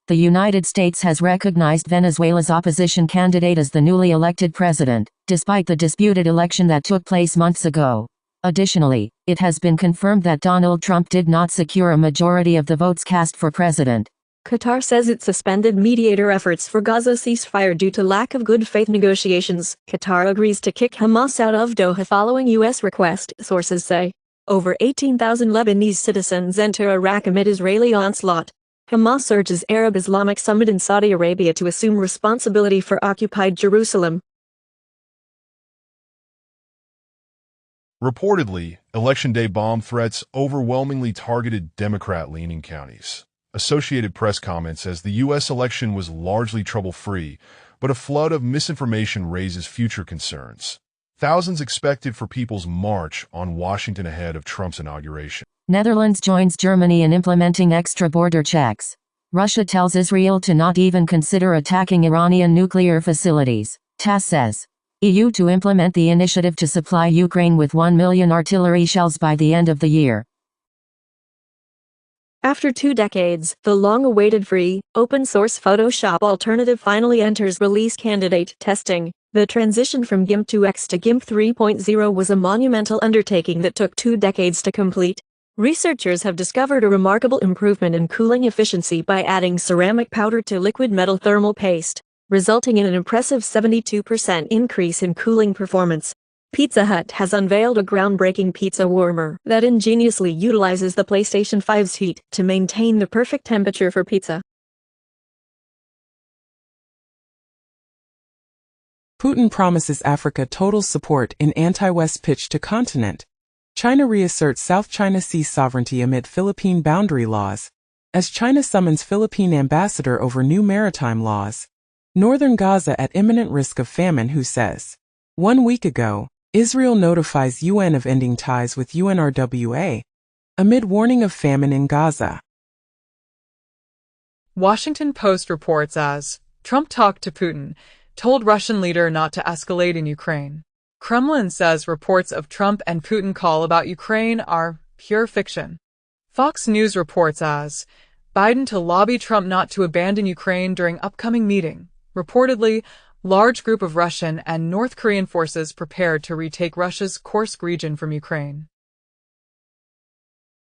The United States has recognized Venezuela's opposition candidate as the newly elected president, despite the disputed election that took place months ago. Additionally, it has been confirmed that Donald Trump did not secure a majority of the votes cast for president. Qatar says it suspended mediator efforts for Gaza ceasefire due to lack of good faith negotiations. Qatar agrees to kick Hamas out of Doha following U.S. request, sources say. Over 18,000 Lebanese citizens enter Iraq amid Israeli onslaught. Hamas urges Arab Islamic Summit in Saudi Arabia to assume responsibility for occupied Jerusalem. Reportedly, Election Day bomb threats overwhelmingly targeted Democrat-leaning counties. Associated Press comments says the U.S. election was largely trouble-free, but a flood of misinformation raises future concerns. Thousands expected for People's March on Washington ahead of Trump's inauguration. Netherlands joins Germany in implementing extra border checks. Russia tells Israel to not even consider attacking Iranian nuclear facilities. TASS says. EU to implement the initiative to supply Ukraine with 1 million artillery shells by the end of the year. After 2 decades, the long-awaited free, open-source Photoshop alternative finally enters release candidate testing. The transition from GIMP 2X to GIMP 3.0 was a monumental undertaking that took 2 decades to complete. Researchers have discovered a remarkable improvement in cooling efficiency by adding ceramic powder to liquid metal thermal paste, resulting in an impressive 72% increase in cooling performance. Pizza Hut has unveiled a groundbreaking pizza warmer that ingeniously utilizes the PlayStation 5's heat to maintain the perfect temperature for pizza. Putin promises Africa total support in anti-West pitch to continent. China reasserts South China Sea sovereignty amid Philippine boundary laws, as China summons Philippine ambassador over new maritime laws. Northern Gaza at imminent risk of famine, who says. 1 week ago, Israel notifies UN of ending ties with UNRWA, amid warning of famine in Gaza. Washington Post reports as Trump talked to Putin, told Russian leader not to escalate in Ukraine. Kremlin says reports of Trump and Putin call about Ukraine are pure fiction. Fox News reports as Biden to lobby Trump not to abandon Ukraine during upcoming meeting. Reportedly, large group of Russian and North Korean forces prepared to retake Russia's Kursk region from Ukraine.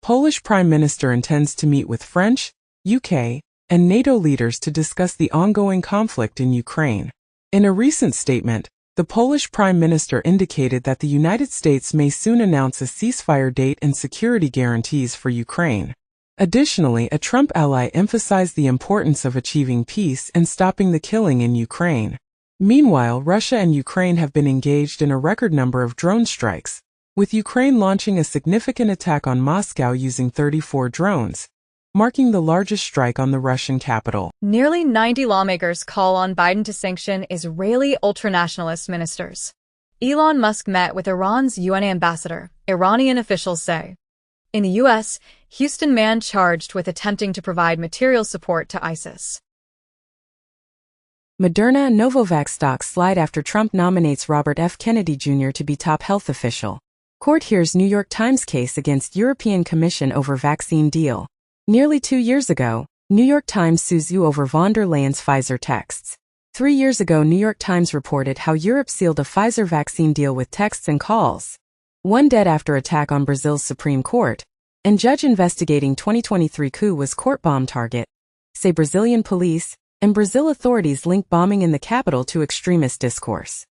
Polish Prime Minister intends to meet with French, UK, and NATO leaders to discuss the ongoing conflict in Ukraine. In a recent statement, the Polish Prime Minister indicated that the United States may soon announce a ceasefire date and security guarantees for Ukraine. Additionally, a Trump ally emphasized the importance of achieving peace and stopping the killing in Ukraine. Meanwhile, Russia and Ukraine have been engaged in a record number of drone strikes, with Ukraine launching a significant attack on Moscow using 34 drones, marking the largest strike on the Russian capital. Nearly 90 lawmakers call on Biden to sanction Israeli ultranationalist ministers. Elon Musk met with Iran's UN ambassador, Iranian officials say. In the U.S., Houston man charged with attempting to provide material support to ISIS. Moderna and Novavax stocks slide after Trump nominates Robert F. Kennedy Jr. to be top health official. Court hears New York Times case against European Commission over vaccine deal. Nearly 2 years ago, New York Times sues EU over von der Leyen's Pfizer texts. 3 years ago, New York Times reported how Europe sealed a Pfizer vaccine deal with texts and calls. One dead after attack on Brazil's Supreme Court, and judge investigating 2023 coup was court bomb target, say Brazilian police, and Brazil authorities link bombing in the capital to extremist discourse.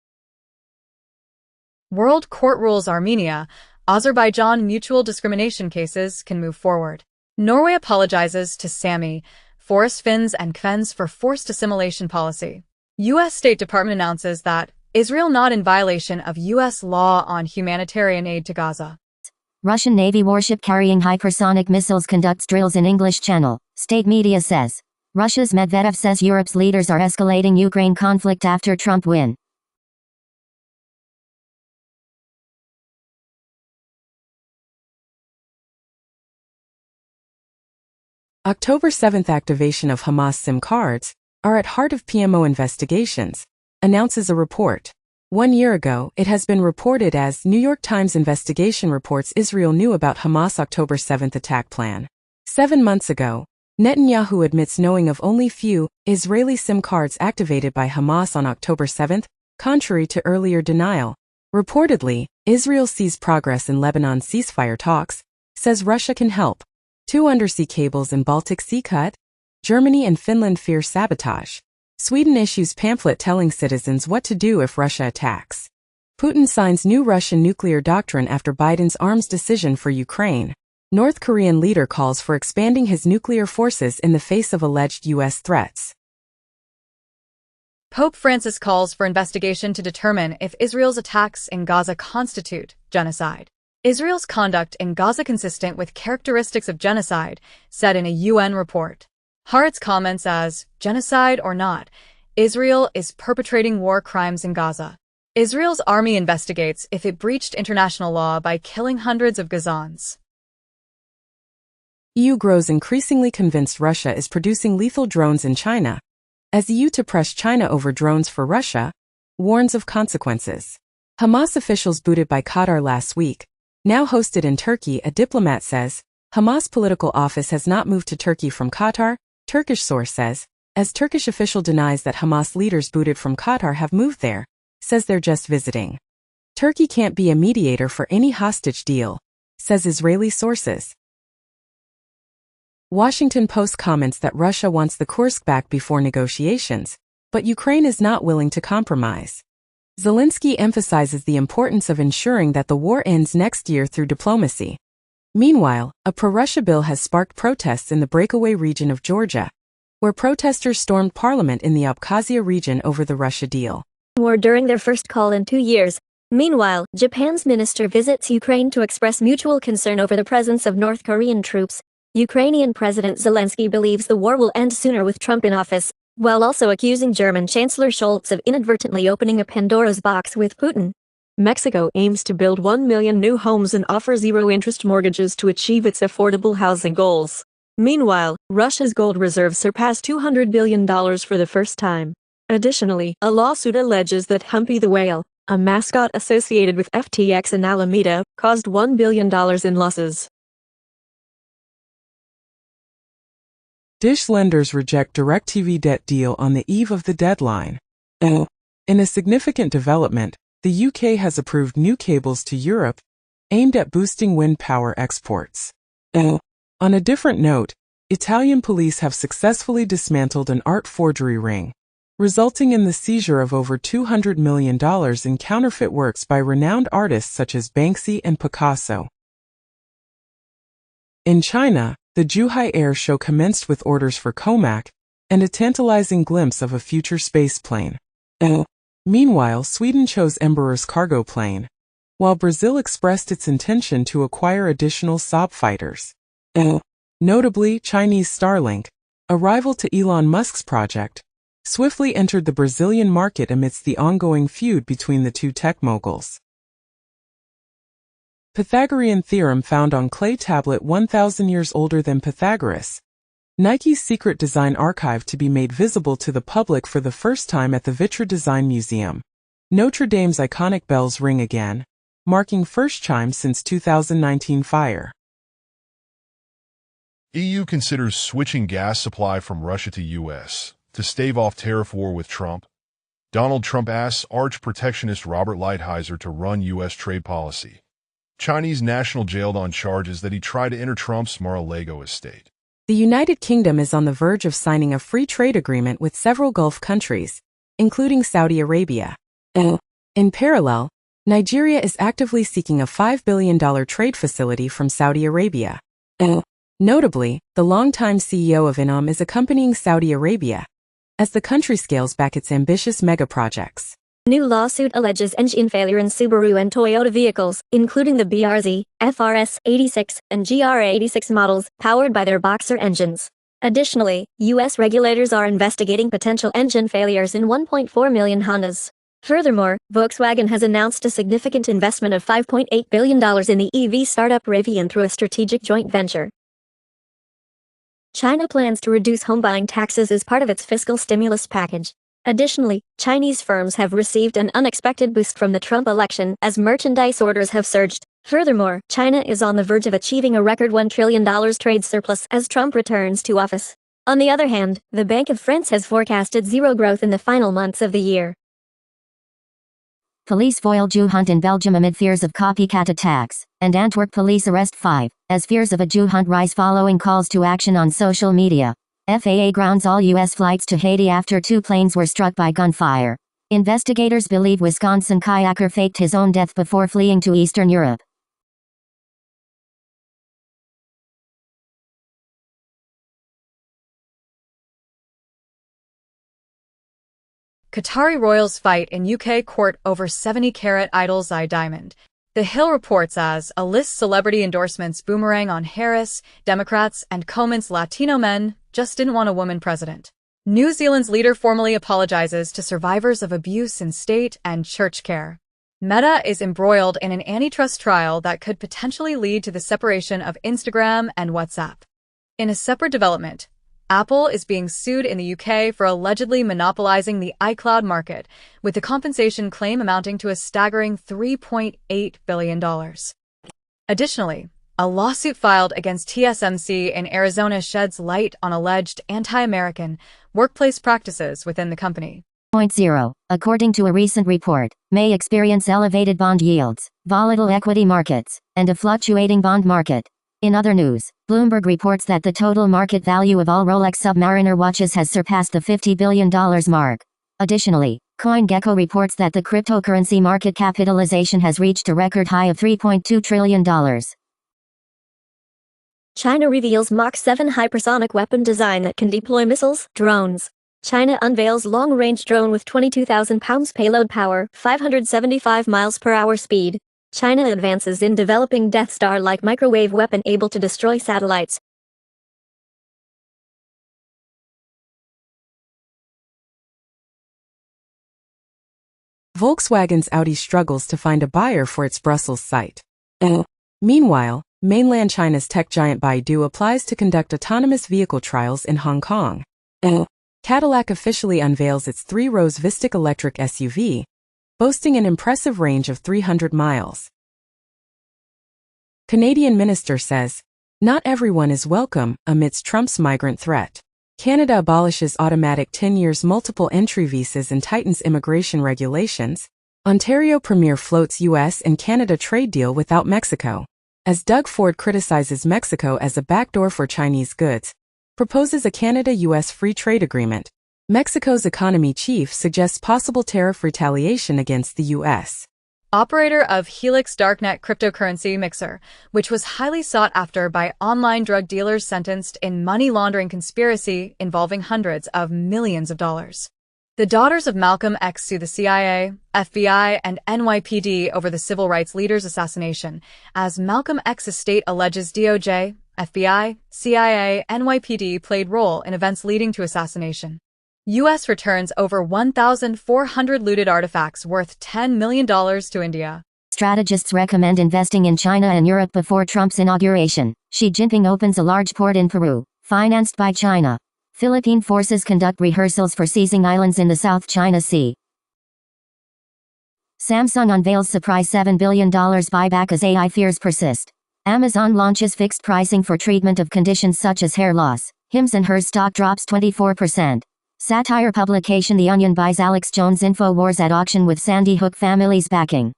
World Court rules Armenia, Azerbaijan mutual discrimination cases can move forward. Norway apologizes to Sami, Forest Finns and Kvens for forced assimilation policy. U.S. State Department announces that Israel not in violation of U.S. law on humanitarian aid to Gaza. Russian Navy warship carrying hypersonic missiles conducts drills in English Channel, state media says. Russia's Medvedev says Europe's leaders are escalating Ukraine conflict after Trump win. October 7th activation of Hamas SIM cards are at heart of PMO investigations, announces a report. 1 year ago, it has been reported as New York Times investigation reports Israel knew about Hamas' October 7th attack plan. 7 months ago, Netanyahu admits knowing of only few Israeli SIM cards activated by Hamas on October 7, contrary to earlier denial. Reportedly, Israel sees progress in Lebanon ceasefire talks, says Russia can help. 2 undersea cables in Baltic Sea cut. Germany and Finland fear sabotage. Sweden issues pamphlet telling citizens what to do if Russia attacks. Putin signs new Russian nuclear doctrine after Biden's arms decision for Ukraine. North Korean leader calls for expanding his nuclear forces in the face of alleged U.S. threats. Pope Francis calls for investigation to determine if Israel's attacks in Gaza constitute genocide. Israel's conduct in Gaza consistent with characteristics of genocide, said in a UN report. Haaretz comments as, genocide or not, Israel is perpetrating war crimes in Gaza. Israel's army investigates if it breached international law by killing hundreds of Gazans. EU grows increasingly convinced Russia is producing lethal drones in China. As EU to press China over drones for Russia, warns of consequences. Hamas officials booted by Qatar last week. Now hosted in Turkey, a diplomat says, Hamas political office has not moved to Turkey from Qatar, Turkish source says, as Turkish official denies that Hamas leaders booted from Qatar have moved there, says they're just visiting. Turkey can't be a mediator for any hostage deal, says Israeli sources. Washington Post comments that Russia wants the Kursk back before negotiations, but Ukraine is not willing to compromise. Zelensky emphasizes the importance of ensuring that the war ends next year through diplomacy. Meanwhile, a pro-Russia bill has sparked protests in the breakaway region of Georgia, where protesters stormed parliament in the Abkhazia region over the Russia deal. War during their first call in 2 years. Meanwhile, Japan's minister visits Ukraine to express mutual concern over the presence of North Korean troops. Ukrainian President Zelensky believes the war will end sooner with Trump in office, while also accusing German Chancellor Scholz of inadvertently opening a Pandora's box with Putin. Mexico aims to build 1 million new homes and offer zero-interest mortgages to achieve its affordable housing goals. Meanwhile, Russia's gold reserves surpassed $200 billion for the first time. Additionally, a lawsuit alleges that Humpy the Whale, a mascot associated with FTX in Alameda, caused $1 billion in losses. Dish lenders reject DirecTV debt deal on the eve of the deadline. In a significant development, the UK has approved new cables to Europe, aimed at boosting wind power exports. On a different note, Italian police have successfully dismantled an art forgery ring, resulting in the seizure of over $200 million in counterfeit works by renowned artists such as Banksy and Picasso. In China, the Zhuhai Air Show commenced with orders for Comac and a tantalizing glimpse of a future space plane. Meanwhile, Sweden chose Embraer's cargo plane, while Brazil expressed its intention to acquire additional Saab fighters. Notably, Chinese Starlink, a rival to Elon Musk's project, swiftly entered the Brazilian market amidst the ongoing feud between the two tech moguls. Pythagorean theorem found on clay tablet 1,000 years older than Pythagoras. Nike's secret design archive to be made visible to the public for the first time at the Vitra Design Museum. Notre Dame's iconic bells ring again, marking first chime since 2019 fire. EU considers switching gas supply from Russia to U.S. to stave off tariff war with Trump. Donald Trump asks arch-protectionist Robert Lighthizer to run U.S. trade policy. Chinese national jailed on charges that he tried to enter Trump's Mar-a-Lago estate. The United Kingdom is on the verge of signing a free trade agreement with several Gulf countries, including Saudi Arabia. In parallel, Nigeria is actively seeking a $5 billion trade facility from Saudi Arabia. Notably, the longtime CEO of Innom is accompanying Saudi Arabia as the country scales back its ambitious mega-projects. New lawsuit alleges engine failure in Subaru and Toyota vehicles, including the BRZ, FRS 86, and GR 86 models, powered by their Boxer engines. Additionally, U.S. regulators are investigating potential engine failures in 1.4 million Hondas. Furthermore, Volkswagen has announced a significant investment of $5.8 billion in the EV startup Rivian through a strategic joint venture. China plans to reduce home buying taxes as part of its fiscal stimulus package. Additionally, Chinese firms have received an unexpected boost from the Trump election as merchandise orders have surged. Furthermore, China is on the verge of achieving a record $1 trillion trade surplus as Trump returns to office. On the other hand, the Bank of France has forecasted zero growth in the final months of the year. Police foil Jew hunt in Belgium amid fears of copycat attacks, and Antwerp police arrest 5, as fears of a Jew hunt rise following calls to action on social media. FAA grounds all U.S. flights to Haiti after 2 planes were struck by gunfire. Investigators believe Wisconsin kayaker faked his own death before fleeing to Eastern Europe. Qatari royals fight in UK court over 70-carat idol's eye diamond. The Hill reports as a list celebrity endorsements boomerang on Harris, Democrats, and Coment's Latino men just didn't want a woman president. New Zealand's leader formally apologizes to survivors of abuse in state and church care. Meta is embroiled in an antitrust trial that could potentially lead to the separation of Instagram and WhatsApp. In a separate development, Apple is being sued in the UK for allegedly monopolizing the iCloud market, with the compensation claim amounting to a staggering $3.8 billion. Additionally, a lawsuit filed against TSMC in Arizona sheds light on alleged anti-American workplace practices within the company. 0. According to a recent report, may experience elevated bond yields, volatile equity markets, and a fluctuating bond market. In other news, Bloomberg reports that the total market value of all Rolex Submariner watches has surpassed the $50 billion mark. Additionally, CoinGecko reports that the cryptocurrency market capitalization has reached a record high of $3.2 trillion. China reveals Mach 7 hypersonic weapon design that can deploy missiles, drones. China unveils long-range drone with 22,000 pounds payload power, 575 miles per hour speed. China advances in developing Death Star-like microwave weapon able to destroy satellites. Volkswagen's Audi struggles to find a buyer for its Brussels site. Meanwhile, mainland China's tech giant Baidu applies to conduct autonomous vehicle trials in Hong Kong. Cadillac officially unveils its 3-rows Vistic electric SUV, boasting an impressive range of 300 miles. Canadian minister says, not everyone is welcome amidst Trump's migrant threat. Canada abolishes automatic 10 years multiple entry visas and tightens immigration regulations. Ontario Premier floats U.S. and Canada trade deal without Mexico. As Doug Ford criticizes Mexico as a backdoor for Chinese goods, proposes a Canada-U.S. free trade agreement. Mexico's economy chief suggests possible tariff retaliation against the U.S. Operator of Helix Darknet cryptocurrency Mixer, which was highly sought after by online drug dealers sentenced in money laundering conspiracy involving hundreds of millions of dollars. The daughters of Malcolm X sue the CIA, FBI, and NYPD over the civil rights leader's assassination, as Malcolm X's estate alleges DOJ, FBI, CIA, NYPD played role in events leading to assassination. U.S. returns over 1,400 looted artifacts worth $10 million to India. Strategists recommend investing in China and Europe before Trump's inauguration. Xi Jinping opens a large port in Peru, financed by China. Philippine forces conduct rehearsals for seizing islands in the South China Sea. Samsung unveils surprise $7 billion buyback as AI fears persist. Amazon launches fixed pricing for treatment of conditions such as hair loss. Hims and Hers stock drops 24%. Satire publication The Onion buys Alex Jones InfoWars at auction with Sandy Hook family's backing.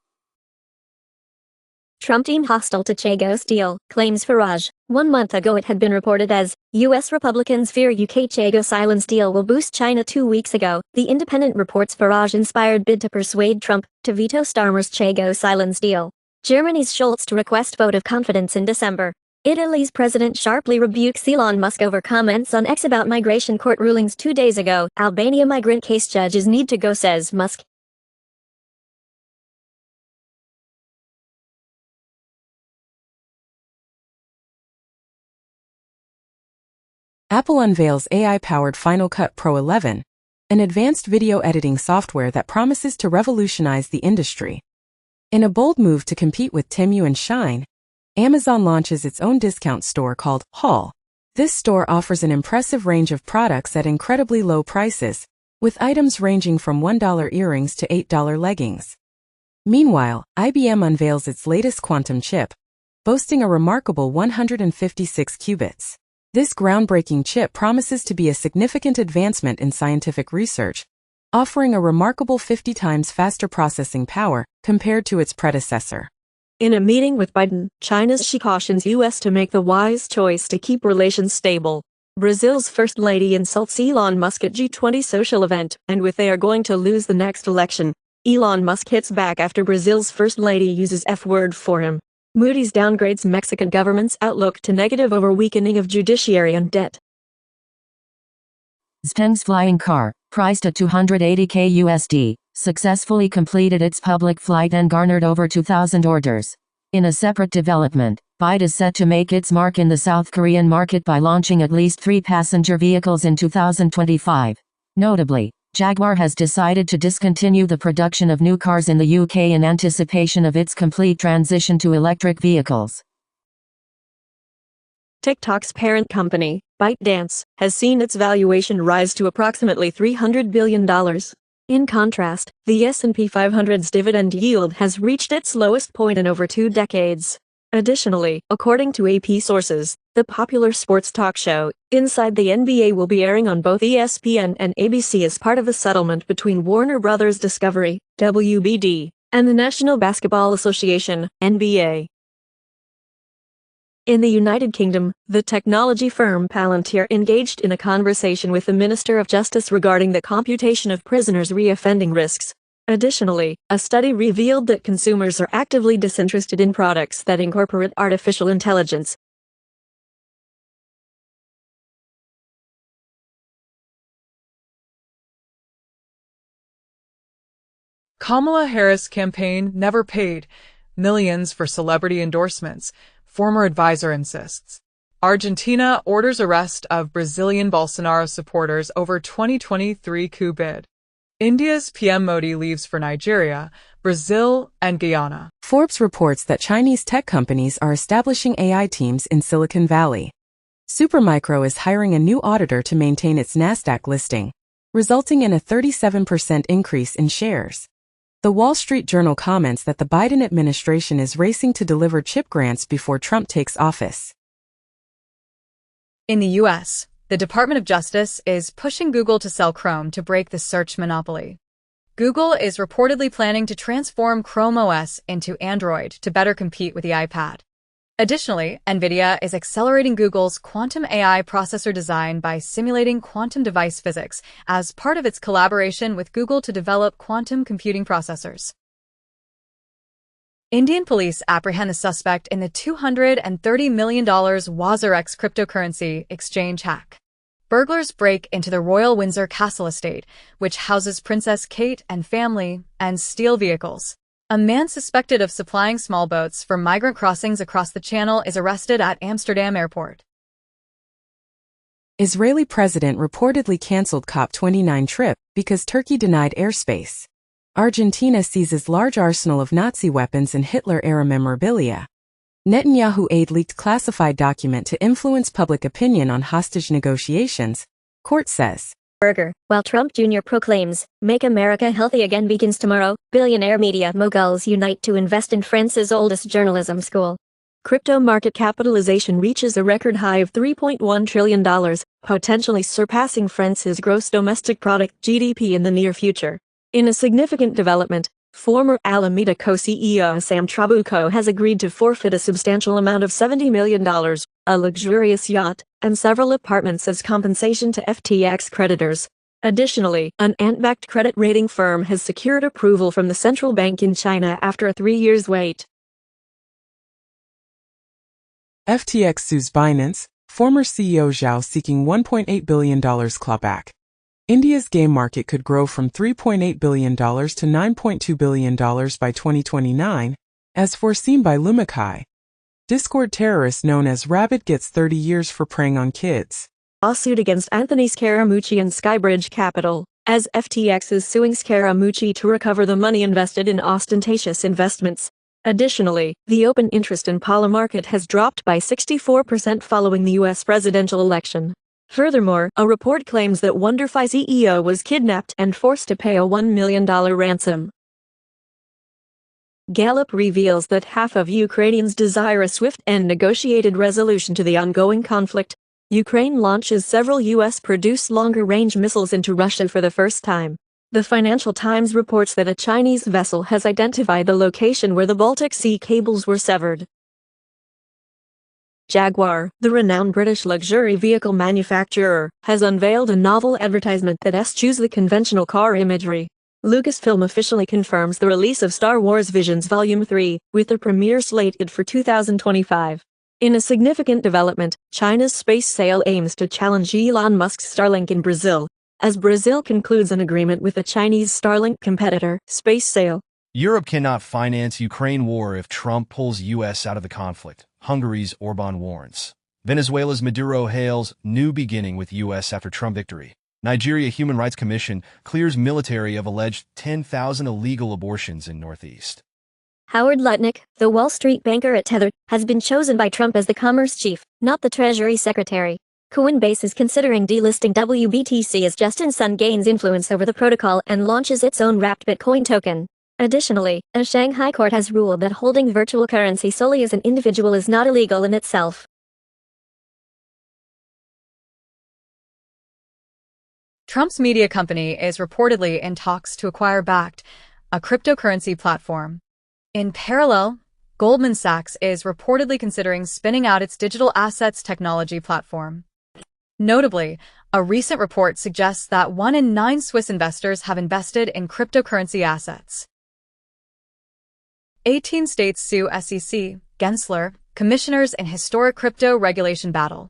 Trump team hostile to Chagos deal, claims Farage. 1 month ago it had been reported as, U.S. Republicans fear UK Chagos Islands deal will boost China. 2 weeks ago, The Independent reports Farage-inspired bid to persuade Trump to veto Starmer's Chagos Islands deal. Germany's Scholz to request vote of confidence in December. Italy's president sharply rebukes Elon Musk over comments on X about migration court rulings 2 days ago. Albania migrant case judges need to go, says Musk. Apple unveils AI-powered Final Cut Pro 11, an advanced video editing software that promises to revolutionize the industry. In a bold move to compete with Temu and Shine, Amazon launches its own discount store called Haul. This store offers an impressive range of products at incredibly low prices, with items ranging from $1 earrings to $8 leggings. Meanwhile, IBM unveils its latest quantum chip, boasting a remarkable 156 qubits. This groundbreaking chip promises to be a significant advancement in scientific research, offering a remarkable 50 times faster processing power compared to its predecessor. In a meeting with Biden, China's Xi cautions U.S. to make the wise choice to keep relations stable. Brazil's First Lady insults Elon Musk at G20 social event, and with "they are going to lose the next election." Elon Musk hits back after Brazil's First Lady uses F-word for him. Moody's downgrades Mexican government's outlook to negative over weakening of judiciary and debt. Xpeng's flying car, priced at $280K USD, successfully completed its public flight and garnered over 2,000 orders. In a separate development, BYD is set to make its mark in the South Korean market by launching at least 3 passenger vehicles in 2025. Notably, Jaguar has decided to discontinue the production of new cars in the UK in anticipation of its complete transition to electric vehicles. TikTok's parent company, ByteDance, has seen its valuation rise to approximately $300 billion. In contrast, the S&P 500's dividend yield has reached its lowest point in over 2 decades. Additionally, according to AP sources, the popular sports talk show, Inside the NBA, will be airing on both ESPN and ABC as part of a settlement between Warner Bros. Discovery, WBD, and the National Basketball Association, NBA. In the United Kingdom, the technology firm Palantir engaged in a conversation with the Minister of Justice regarding the computation of prisoners' reoffending risks. Additionally, a study revealed that consumers are actively disinterested in products that incorporate artificial intelligence. Kamala Harris campaign never paid millions for celebrity endorsements, former advisor insists. Argentina orders arrest of Brazilian Bolsonaro supporters over 2023 coup bid. India's PM Modi leaves for Nigeria, Brazil, and Guyana. Forbes reports that Chinese tech companies are establishing AI teams in Silicon Valley. Supermicro is hiring a new auditor to maintain its Nasdaq listing, resulting in a 37% increase in shares. The Wall Street Journal comments that the Biden administration is racing to deliver chip grants before Trump takes office. In the U.S., the Department of Justice is pushing Google to sell Chrome to break the search monopoly. Google is reportedly planning to transform Chrome OS into Android to better compete with the iPad. Additionally, NVIDIA is accelerating Google's quantum AI processor design by simulating quantum device physics as part of its collaboration with Google to develop quantum computing processors. Indian police apprehend the suspect in the $230 million WazirX cryptocurrency exchange hack. Burglars break into the Royal Windsor Castle estate, which houses Princess Kate and family, and steal vehicles. A man suspected of supplying small boats for migrant crossings across the Channel is arrested at Amsterdam airport. Israeli president reportedly canceled COP29 trip because Turkey denied airspace. Argentina seizes large arsenal of Nazi weapons and Hitler-era memorabilia. Netanyahu aide leaked classified document to influence public opinion on hostage negotiations, court says. Burger. While Trump Jr. proclaims, "Make America Healthy Again" begins tomorrow, billionaire media moguls unite to invest in France's oldest journalism school. Crypto market capitalization reaches a record high of $3.1 trillion, potentially surpassing France's gross domestic product (GDP) in the near future. In a significant development, former Alameda co-CEO Sam Trabucco has agreed to forfeit a substantial amount of $70 million, a luxurious yacht, and several apartments as compensation to FTX creditors. Additionally, an ant-backed credit rating firm has secured approval from the central bank in China after a 3-year wait. FTX sues Binance, former CEO Zhao seeking $1.8 billion clawback. India's game market could grow from $3.8 billion to $9.2 billion by 2029, as foreseen by Lumakai. Discord terrorist known as Rabbit gets 30 years for preying on kids. Lawsuit against Anthony Scaramucci and Skybridge Capital, as FTX is suing Scaramucci to recover the money invested in ostentatious investments. Additionally, the open interest in Polymarket has dropped by 64% following the U.S. presidential election. Furthermore, a report claims that WonderFi CEO was kidnapped and forced to pay a $1 million ransom. Gallup reveals that half of Ukrainians desire a swift and negotiated resolution to the ongoing conflict. Ukraine launches several U.S.-produced longer-range missiles into Russia for the first time. The Financial Times reports that a Chinese vessel has identified the location where the Baltic Sea cables were severed. Jaguar, the renowned British luxury vehicle manufacturer, has unveiled a novel advertisement that eschews the conventional car imagery. Lucasfilm officially confirms the release of Star Wars Visions Volume 3, with the premiere slated for 2025. In a significant development, China's space sale aims to challenge Elon Musk's Starlink in Brazil, as Brazil concludes an agreement with a Chinese Starlink competitor, SpaceSale. Europe cannot finance Ukraine war if Trump pulls U.S. out of the conflict, Hungary's Orban warns. Venezuela's Maduro hails new beginning with U.S. after Trump victory. Nigeria Human Rights Commission clears military of alleged 10,000 illegal abortions in Northeast. Howard Lutnick, the Wall Street banker at Tether, has been chosen by Trump as the commerce chief, not the Treasury Secretary. Coinbase is considering delisting WBTC as Justin Sun gains influence over the protocol and launches its own wrapped Bitcoin token. Additionally, a Shanghai court has ruled that holding virtual currency solely as an individual is not illegal in itself. Trump's media company is reportedly in talks to acquire Bakkt, a cryptocurrency platform. In parallel, Goldman Sachs is reportedly considering spinning out its digital assets technology platform. Notably, a recent report suggests that 1 in 9 Swiss investors have invested in cryptocurrency assets. 18 states sue SEC, Gensler, commissioners in historic crypto regulation battle.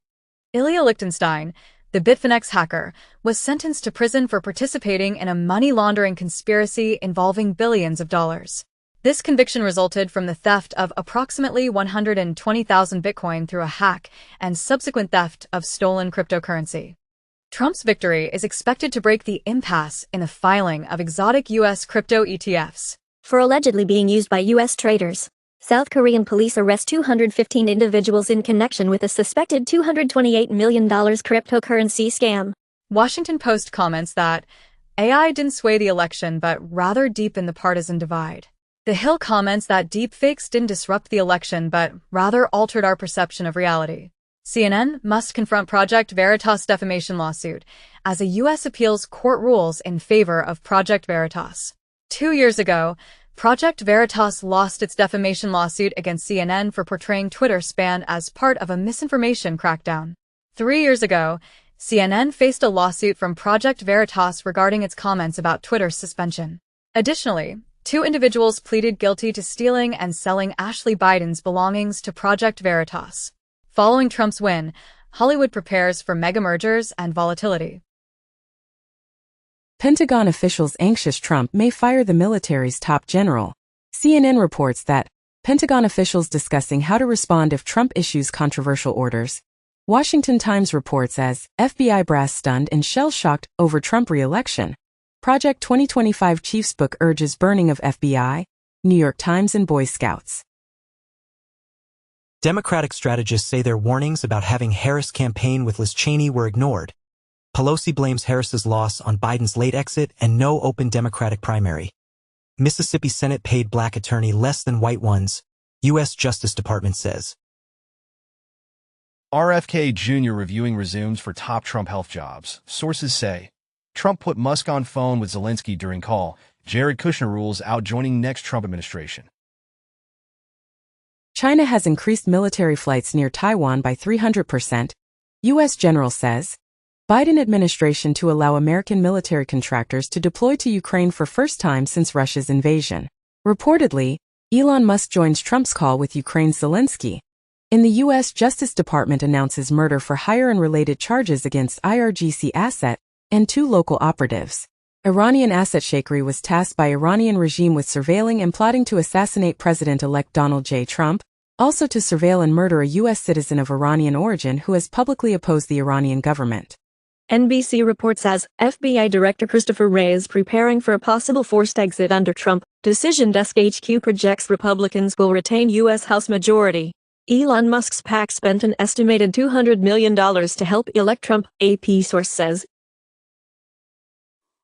Ilya Lichtenstein, the Bitfinex hacker, was sentenced to prison for participating in a money laundering conspiracy involving billions of dollars. This conviction resulted from the theft of approximately 120,000 Bitcoin through a hack and subsequent theft of stolen cryptocurrency. Trump's victory is expected to break the impasse in the filing of exotic U.S. crypto ETFs. For allegedly being used by U.S. traders, South Korean police arrest 215 individuals in connection with a suspected $228 million cryptocurrency scam. Washington Post comments that AI didn't sway the election but rather deepen the partisan divide. The Hill comments that deepfakes didn't disrupt the election but rather altered our perception of reality. CNN must confront Project Veritas defamation lawsuit as a U.S. appeals court rules in favor of Project Veritas. 2 years ago, Project Veritas lost its defamation lawsuit against CNN for portraying Twitter span as part of a misinformation crackdown. 3 years ago, CNN faced a lawsuit from Project Veritas regarding its comments about Twitter's suspension. Additionally, 2 individuals pleaded guilty to stealing and selling Ashley Biden's belongings to Project Veritas. Following Trump's win, Hollywood prepares for mega mergers and volatility. Pentagon officials anxious Trump may fire the military's top general. CNN reports that Pentagon officials discussing how to respond if Trump issues controversial orders. Washington Times reports as FBI brass stunned and shell-shocked over Trump re-election. Project 2025 Chiefs book urges burning of FBI, New York Times and Boy Scouts. Democratic strategists say their warnings about having Harris campaign with Liz Cheney were ignored. Pelosi blames Harris's loss on Biden's late exit and no open Democratic primary. Mississippi Senate paid black attorney less than white ones, U.S. Justice Department says. RFK Jr. reviewing resumes for top Trump health jobs. Sources say Trump put Musk on phone with Zelensky during call. Jared Kushner rules out joining next Trump administration. China has increased military flights near Taiwan by 300%, U.S. general says. Biden administration to allow American military contractors to deploy to Ukraine for first time since Russia's invasion. Reportedly, Elon Musk joins Trump's call with Ukraine's Zelensky. In the U.S. Justice Department announces murder for hire and related charges against IRGC asset and 2 local operatives. Iranian asset shakery was tasked by Iranian regime with surveilling and plotting to assassinate President-elect Donald J. Trump, also to surveil and murder a U.S. citizen of Iranian origin who has publicly opposed the Iranian government. NBC reports as FBI Director Christopher Wray is preparing for a possible forced exit under Trump. Decision Desk HQ projects Republicans will retain U.S. House majority. Elon Musk's PAC spent an estimated $200 million to help elect Trump, AP source says.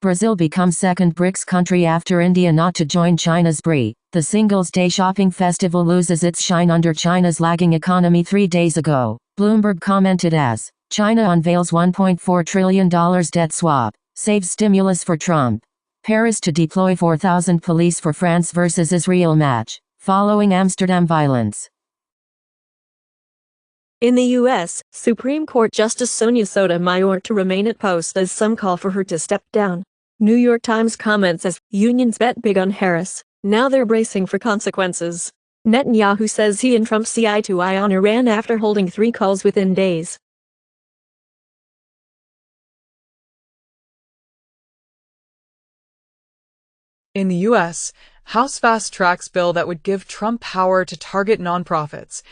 Brazil becomes second BRICS country after India not to join China's BRI. The Singles' Day shopping festival loses its shine under China's lagging economy 3 days ago. Bloomberg commented as, China unveils $1.4 trillion debt swap, saves stimulus for Trump. Paris to deploy 4,000 police for France versus Israel match, following Amsterdam violence. In the U.S., Supreme Court Justice Sonia Sotomayor to remain at post as some call for her to step down. New York Times comments as, unions bet big on Harris, now they're bracing for consequences. Netanyahu says he and Trump see eye to eye on Iran after holding 3 calls within days. In the U.S., House fast-tracks bill that would give Trump power to target nonprofits.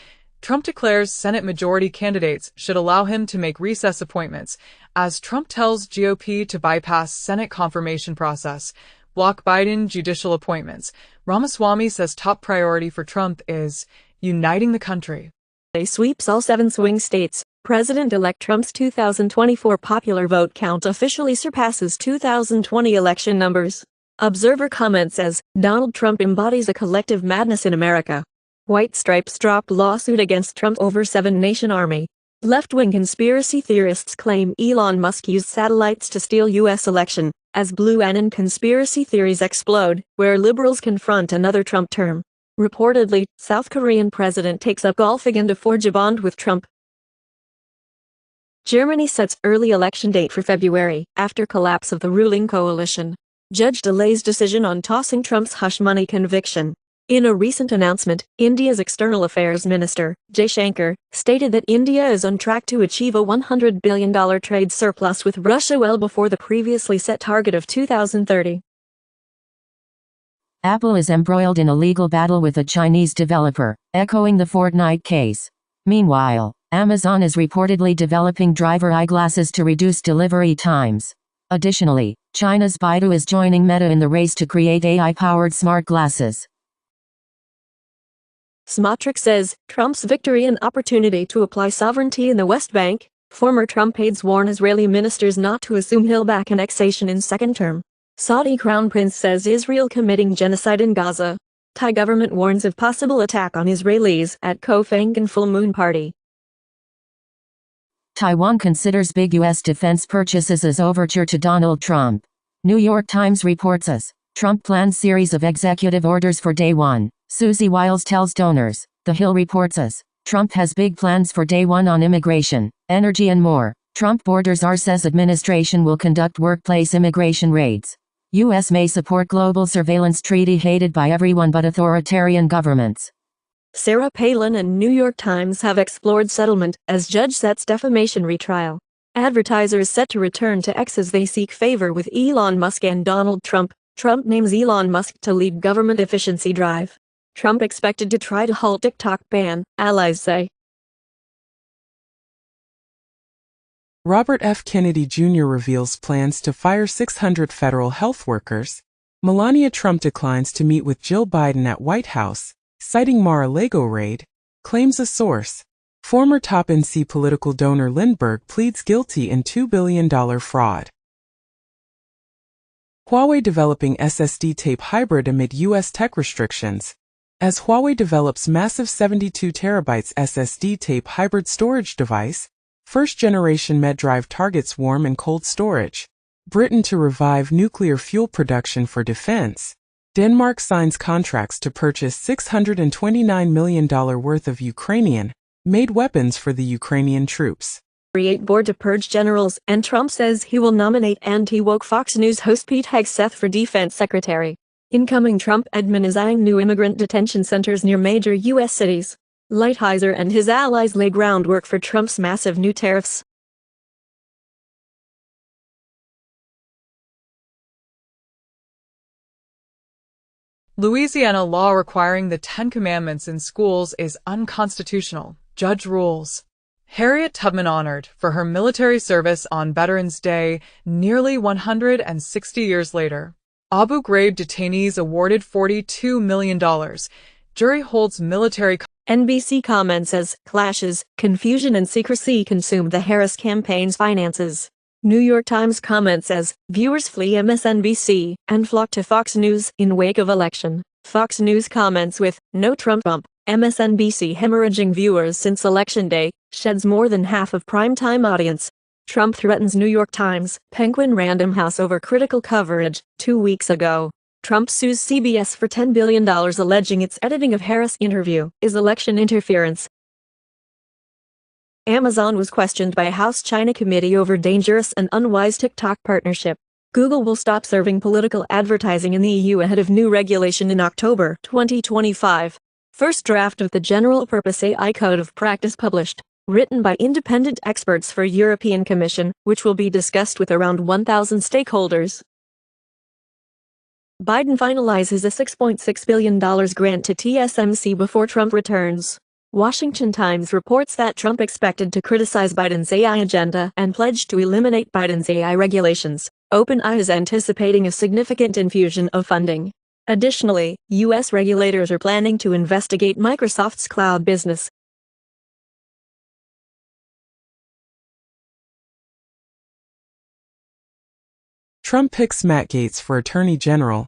Trump declares Senate majority candidates should allow him to make recess appointments, as Trump tells GOP to bypass Senate confirmation process, block Biden judicial appointments. Ramaswamy says top priority for Trump is uniting the country. They sweeps all 7 swing states. President-elect Trump's 2024 popular vote count officially surpasses 2020 election numbers. Observer comments as, Donald Trump embodies a collective madness in America. White Stripes dropped lawsuit against Trump over 7-nation army. Left-wing conspiracy theorists claim Elon Musk used satellites to steal U.S. election, as Blue Anon conspiracy theories explode, where liberals confront another Trump term. Reportedly, South Korean president takes up golf again to forge a bond with Trump. Germany sets early election date for February, after collapse of the ruling coalition. Judge delays decision on tossing Trump's hush money conviction. In a recent announcement, India's External Affairs Minister, Jaishankar, stated that India is on track to achieve a $100 billion trade surplus with Russia well before the previously set target of 2030. Apple is embroiled in a legal battle with a Chinese developer, echoing the Fortnite case. Meanwhile, Amazon is reportedly developing driver eyeglasses to reduce delivery times. Additionally, China's Baidu is joining Meta in the race to create AI-powered smart glasses. Smotrich says, Trump's victory an opportunity to apply sovereignty in the West Bank. Former Trump aides warn Israeli ministers not to assume he'll back annexation in second term. Saudi Crown Prince says Israel committing genocide in Gaza. Thai government warns of possible attack on Israelis at Kofangan full moon party. Taiwan considers big U.S. defense purchases as overture to Donald Trump. New York Times reports as, Trump plans series of executive orders for day one. Susie Wiles tells donors. The Hill reports as, Trump has big plans for day one on immigration, energy and more. Trump borders are says administration will conduct workplace immigration raids. U.S. may support global surveillance treaty hated by everyone but authoritarian governments. Sarah Palin and New York Times have explored settlement as judge sets defamation retrial. Advertisers set to return to X as they seek favor with Elon Musk and Donald Trump. Trump names Elon Musk to lead government efficiency drive. Trump expected to try to halt TikTok ban, allies say. Robert F. Kennedy Jr. reveals plans to fire 600 federal health workers. Melania Trump declines to meet with Jill Biden at White House, citing Mar-a-Lago raid, claims a source. Former top NC political donor Lindbergh pleads guilty in $2 billion fraud. Huawei developing SSD tape hybrid amid U.S. tech restrictions. As Huawei develops massive 72 terabytes SSD tape hybrid storage device, first-generation MedDrive targets warm and cold storage. Britain to revive nuclear fuel production for defense. Denmark signs contracts to purchase $629 million worth of Ukrainian-made weapons for the Ukrainian troops. Create board to purge generals, and Trump says he will nominate anti-woke Fox News host Pete Hegseth for defense secretary. Incoming Trump admin is eyeing new immigrant detention centers near major U.S. cities. Lighthizer and his allies lay groundwork for Trump's massive new tariffs. Louisiana law requiring the 10 Commandments in schools is unconstitutional, judge rules. Harriet Tubman honored for her military service on Veterans Day nearly 160 years later. Abu Ghraib detainees awarded $42 million. Jury holds military. NBC comments as clashes, confusion and secrecy consumed the Harris campaign's finances. New York Times comment says, viewers flee MSNBC and flock to Fox News in wake of election. Fox News comments with, no Trump bump. MSNBC hemorrhaging viewers since Election Day, sheds more than half of primetime audience. Trump threatens New York Times, Penguin Random House over critical coverage. 2 weeks ago, Trump sues CBS for $10 billion alleging its editing of Harris' interview is election interference. Amazon was questioned by a House China committee over dangerous and unwise TikTok partnership. Google will stop serving political advertising in the EU ahead of new regulation in October 2025. First draft of the General-Purpose AI Code of Practice published, written by independent experts for European Commission, which will be discussed with around 1,000 stakeholders. Biden finalizes a $6.6 billion grant to TSMC before Trump returns. Washington Times reports that Trump expected to criticize Biden's AI agenda and pledged to eliminate Biden's AI regulations. OpenAI is anticipating a significant infusion of funding. Additionally, U.S. regulators are planning to investigate Microsoft's cloud business. Trump picks Matt Gaetz for Attorney General,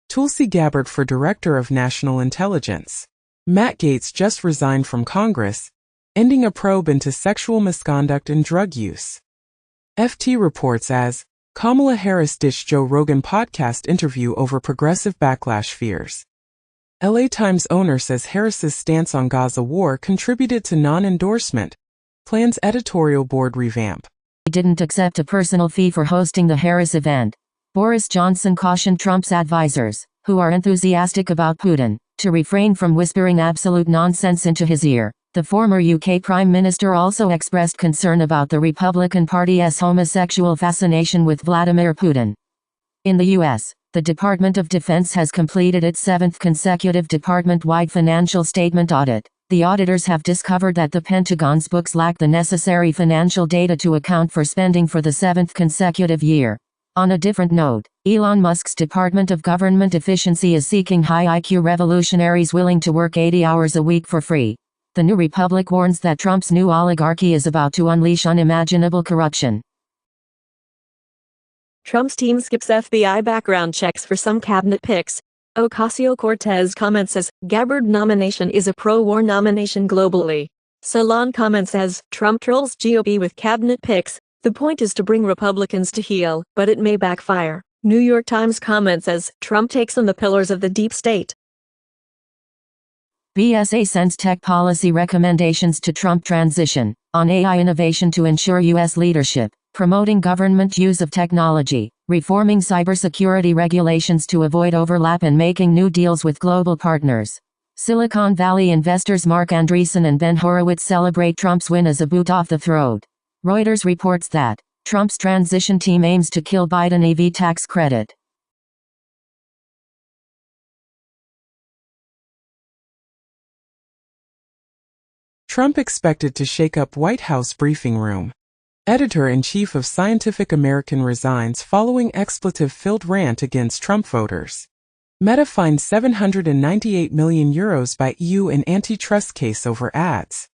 Tulsi Gabbard for Director of National Intelligence. Matt Gaetz just resigned from Congress, ending a probe into sexual misconduct and drug use. FT reports as Kamala Harris ditched Joe Rogan podcast interview over progressive backlash fears. LA Times owner says Harris's stance on Gaza war contributed to non-endorsement. Plans editorial board revamp. He didn't accept a personal fee for hosting the Harris event. Boris Johnson cautioned Trump's advisors, who are enthusiastic about Putin, to refrain from whispering absolute nonsense into his ear. The former UK Prime Minister also expressed concern about the Republican Party's homosexual fascination with Vladimir Putin. In the US, the Department of Defense has completed its 7th consecutive department-wide financial statement audit. The auditors have discovered that the Pentagon's books lack the necessary financial data to account for spending for the 7th consecutive year. On a different note, Elon Musk's Department of Government Efficiency is seeking high IQ revolutionaries willing to work 80 hours a week for free. The New Republic warns that Trump's new oligarchy is about to unleash unimaginable corruption. Trump's team skips FBI background checks for some cabinet picks. Ocasio-Cortez comments as, Gabbard nomination is a pro-war nomination globally. Salon comments as, Trump trolls GOP with cabinet picks. The point is to bring Republicans to heel, but it may backfire. New York Times comments as, Trump takes on the pillars of the deep state. BSA sends tech policy recommendations to Trump transition, on AI innovation to ensure U.S. leadership, promoting government use of technology, reforming cybersecurity regulations to avoid overlap and making new deals with global partners. Silicon Valley investors Mark Andreessen and Ben Horowitz celebrate Trump's win as a boot off the throat. Reuters reports that Trump's transition team aims to kill Biden EV tax credit. Trump expected to shake up White House briefing room. Editor-in-chief of Scientific American resigns following expletive-filled rant against Trump voters. Meta fined €798 million by EU in antitrust case over ads.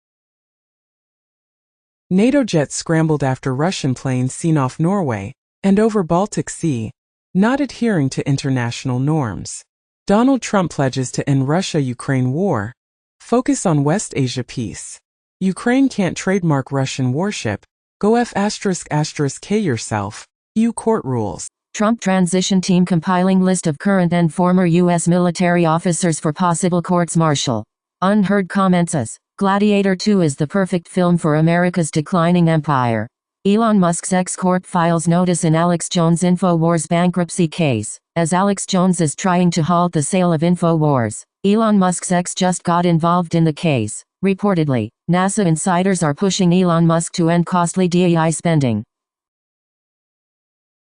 NATO jets scrambled after Russian planes seen off Norway and over Baltic Sea, not adhering to international norms. Donald Trump pledges to end Russia-Ukraine war. Focus on West Asia peace. Ukraine can't trademark Russian warship. Go F***K yourself. EU court rules. Trump transition team compiling list of current and former U.S. military officers for possible courts-martial. Unheard comments as, Gladiator 2 is the perfect film for America's declining empire. Elon Musk's ex-court files notice in Alex Jones' InfoWars bankruptcy case. As Alex Jones is trying to halt the sale of InfoWars, Elon Musk's ex just got involved in the case. Reportedly, NASA insiders are pushing Elon Musk to end costly DEI spending.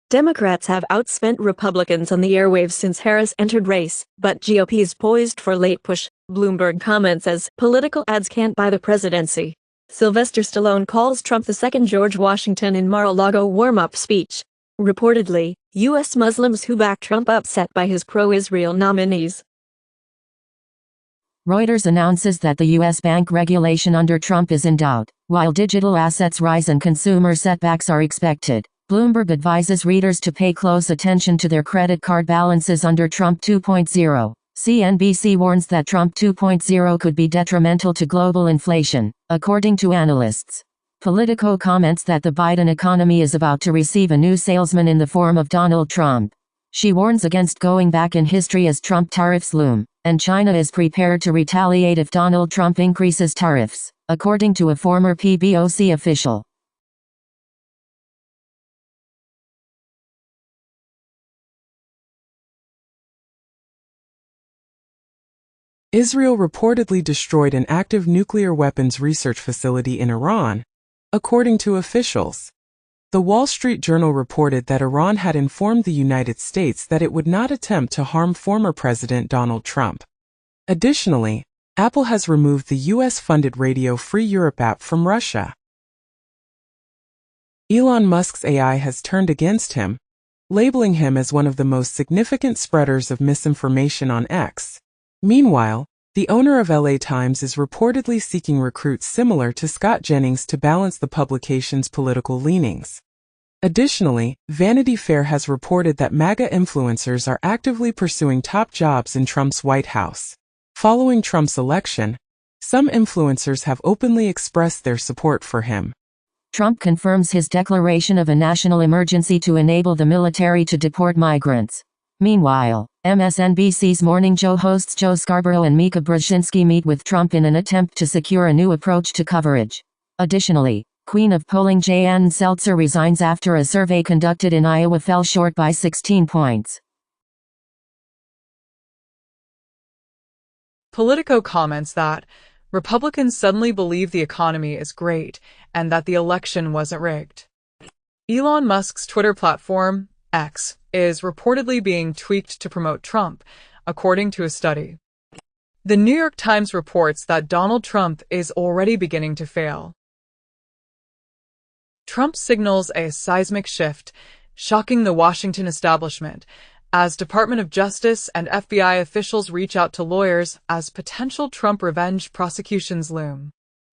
Democrats have outspent Republicans on the airwaves since Harris entered race, but GOP is poised for late push. Bloomberg comments as, political ads can't buy the presidency. Sylvester Stallone calls Trump the second George Washington in Mar-a-Lago warm-up speech. Reportedly, U.S. Muslims who back Trump upset by his pro-Israel nominees. Reuters announces that the U.S. bank regulation under Trump is in doubt. While digital assets rise and consumer setbacks are expected, Bloomberg advises readers to pay close attention to their credit card balances under Trump 2.0. CNBC warns that Trump 2.0 could be detrimental to global inflation, according to analysts. Politico comments that the Biden economy is about to receive a new salesman in the form of Donald Trump. She warns against going back in history as Trump tariffs loom, and China is prepared to retaliate if Donald Trump increases tariffs, according to a former PBOC official. Israel reportedly destroyed an active nuclear weapons research facility in Iran, according to officials. The Wall Street Journal reported that Iran had informed the United States that it would not attempt to harm former President Donald Trump. Additionally, Apple has removed the U.S.-funded Radio Free Europe app from Russia. Elon Musk's AI has turned against him, labeling him as one of the most significant spreaders of misinformation on X. Meanwhile, the owner of LA Times is reportedly seeking recruits similar to Scott Jennings to balance the publication's political leanings. Additionally, Vanity Fair has reported that MAGA influencers are actively pursuing top jobs in Trump's White House. Following Trump's election, some influencers have openly expressed their support for him. Trump confirms his declaration of a national emergency to enable the military to deport migrants. Meanwhile, MSNBC's Morning Joe hosts Joe Scarborough and Mika Brzezinski meet with Trump in an attempt to secure a new approach to coverage. Additionally, Queen of Polling Jan Seltzer resigns after a survey conducted in Iowa fell short by 16 points. Politico comments that Republicans suddenly believe the economy is great and that the election wasn't rigged. Elon Musk's Twitter platform, X, is reportedly being tweaked to promote Trump, according to a study. The New York Times reports that Donald Trump is already beginning to fail. Trump signals a seismic shift, shocking the Washington establishment, as Department of Justice and FBI officials reach out to lawyers as potential Trump revenge prosecutions loom.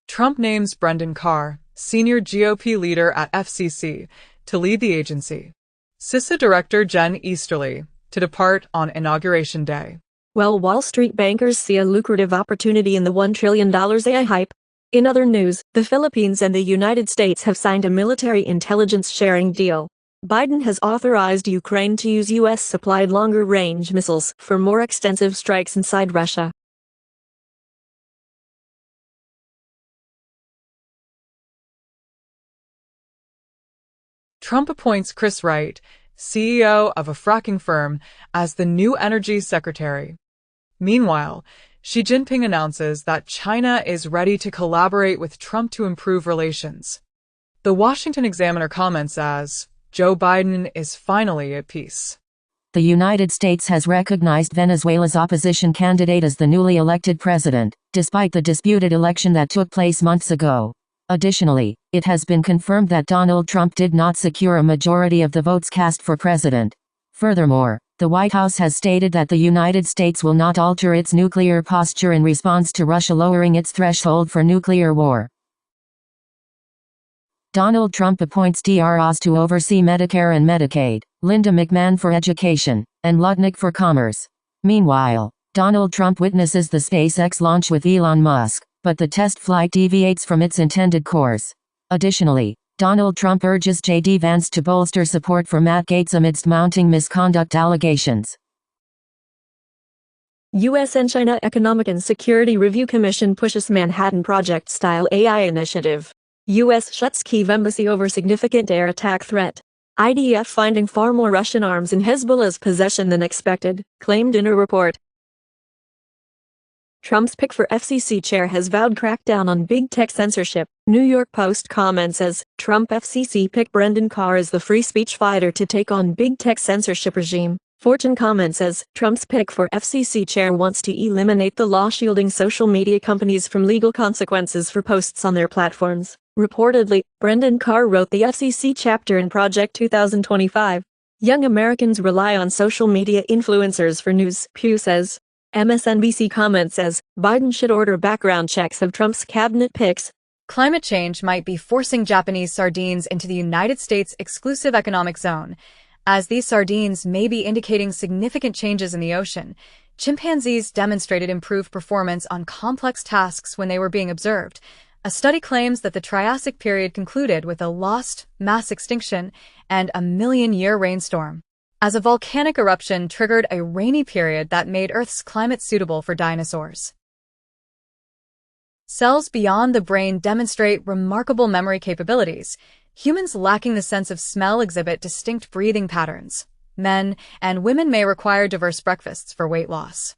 Trump names Brendan Carr, senior GOP leader at FCC, to lead the agency. CISA Director Jen Easterly, to depart on Inauguration Day. Well, Wall Street bankers see a lucrative opportunity in the $1 trillion AI hype. In other news, the Philippines and the United States have signed a military intelligence sharing deal. Biden has authorized Ukraine to use U.S.-supplied longer-range missiles for more extensive strikes inside Russia. Trump appoints Chris Wright, CEO of a fracking firm, as the new energy secretary. Meanwhile, Xi Jinping announces that China is ready to collaborate with Trump to improve relations. The Washington Examiner comments as, Joe Biden is finally at peace. The United States has recognized Venezuela's opposition candidate as the newly elected president, despite the disputed election that took place months ago. Additionally, it has been confirmed that Donald Trump did not secure a majority of the votes cast for president. Furthermore, the White House has stated that the United States will not alter its nuclear posture in response to Russia lowering its threshold for nuclear war. Donald Trump appoints Dr. Oz to oversee Medicare and Medicaid, Linda McMahon for Education, and Lutnick for Commerce. Meanwhile, Donald Trump witnesses the SpaceX launch with Elon Musk, but the test flight deviates from its intended course. Additionally, Donald Trump urges J.D. Vance to bolster support for Matt Gaetz amidst mounting misconduct allegations. U.S. and China Economic and Security Review Commission pushes Manhattan Project-style AI initiative. U.S. shuts Kyiv embassy over significant air attack threat. IDF finding far more Russian arms in Hezbollah's possession than expected, claimed in a report. Trump's pick for FCC chair has vowed crackdown on big tech censorship. New York Post comments as, Trump FCC pick Brendan Carr as the free speech fighter to take on big tech censorship regime. Fortune comments as, Trump's pick for FCC chair wants to eliminate the law shielding social media companies from legal consequences for posts on their platforms. Reportedly, Brendan Carr wrote the FCC chapter in Project 2025. Young Americans rely on social media influencers for news, Pew says. MSNBC comments as, Biden should order background checks of Trump's cabinet picks. Climate change might be forcing Japanese sardines into the United States exclusive economic zone, as these sardines may be indicating significant changes in the ocean. Chimpanzees demonstrated improved performance on complex tasks when they were being observed. A study claims that the Triassic period concluded with a lost mass extinction and a million-year rainstorm, as a volcanic eruption triggered a rainy period that made Earth's climate suitable for dinosaurs. Cells beyond the brain demonstrate remarkable memory capabilities. Humans lacking the sense of smell exhibit distinct breathing patterns. Men and women may require diverse breakfasts for weight loss.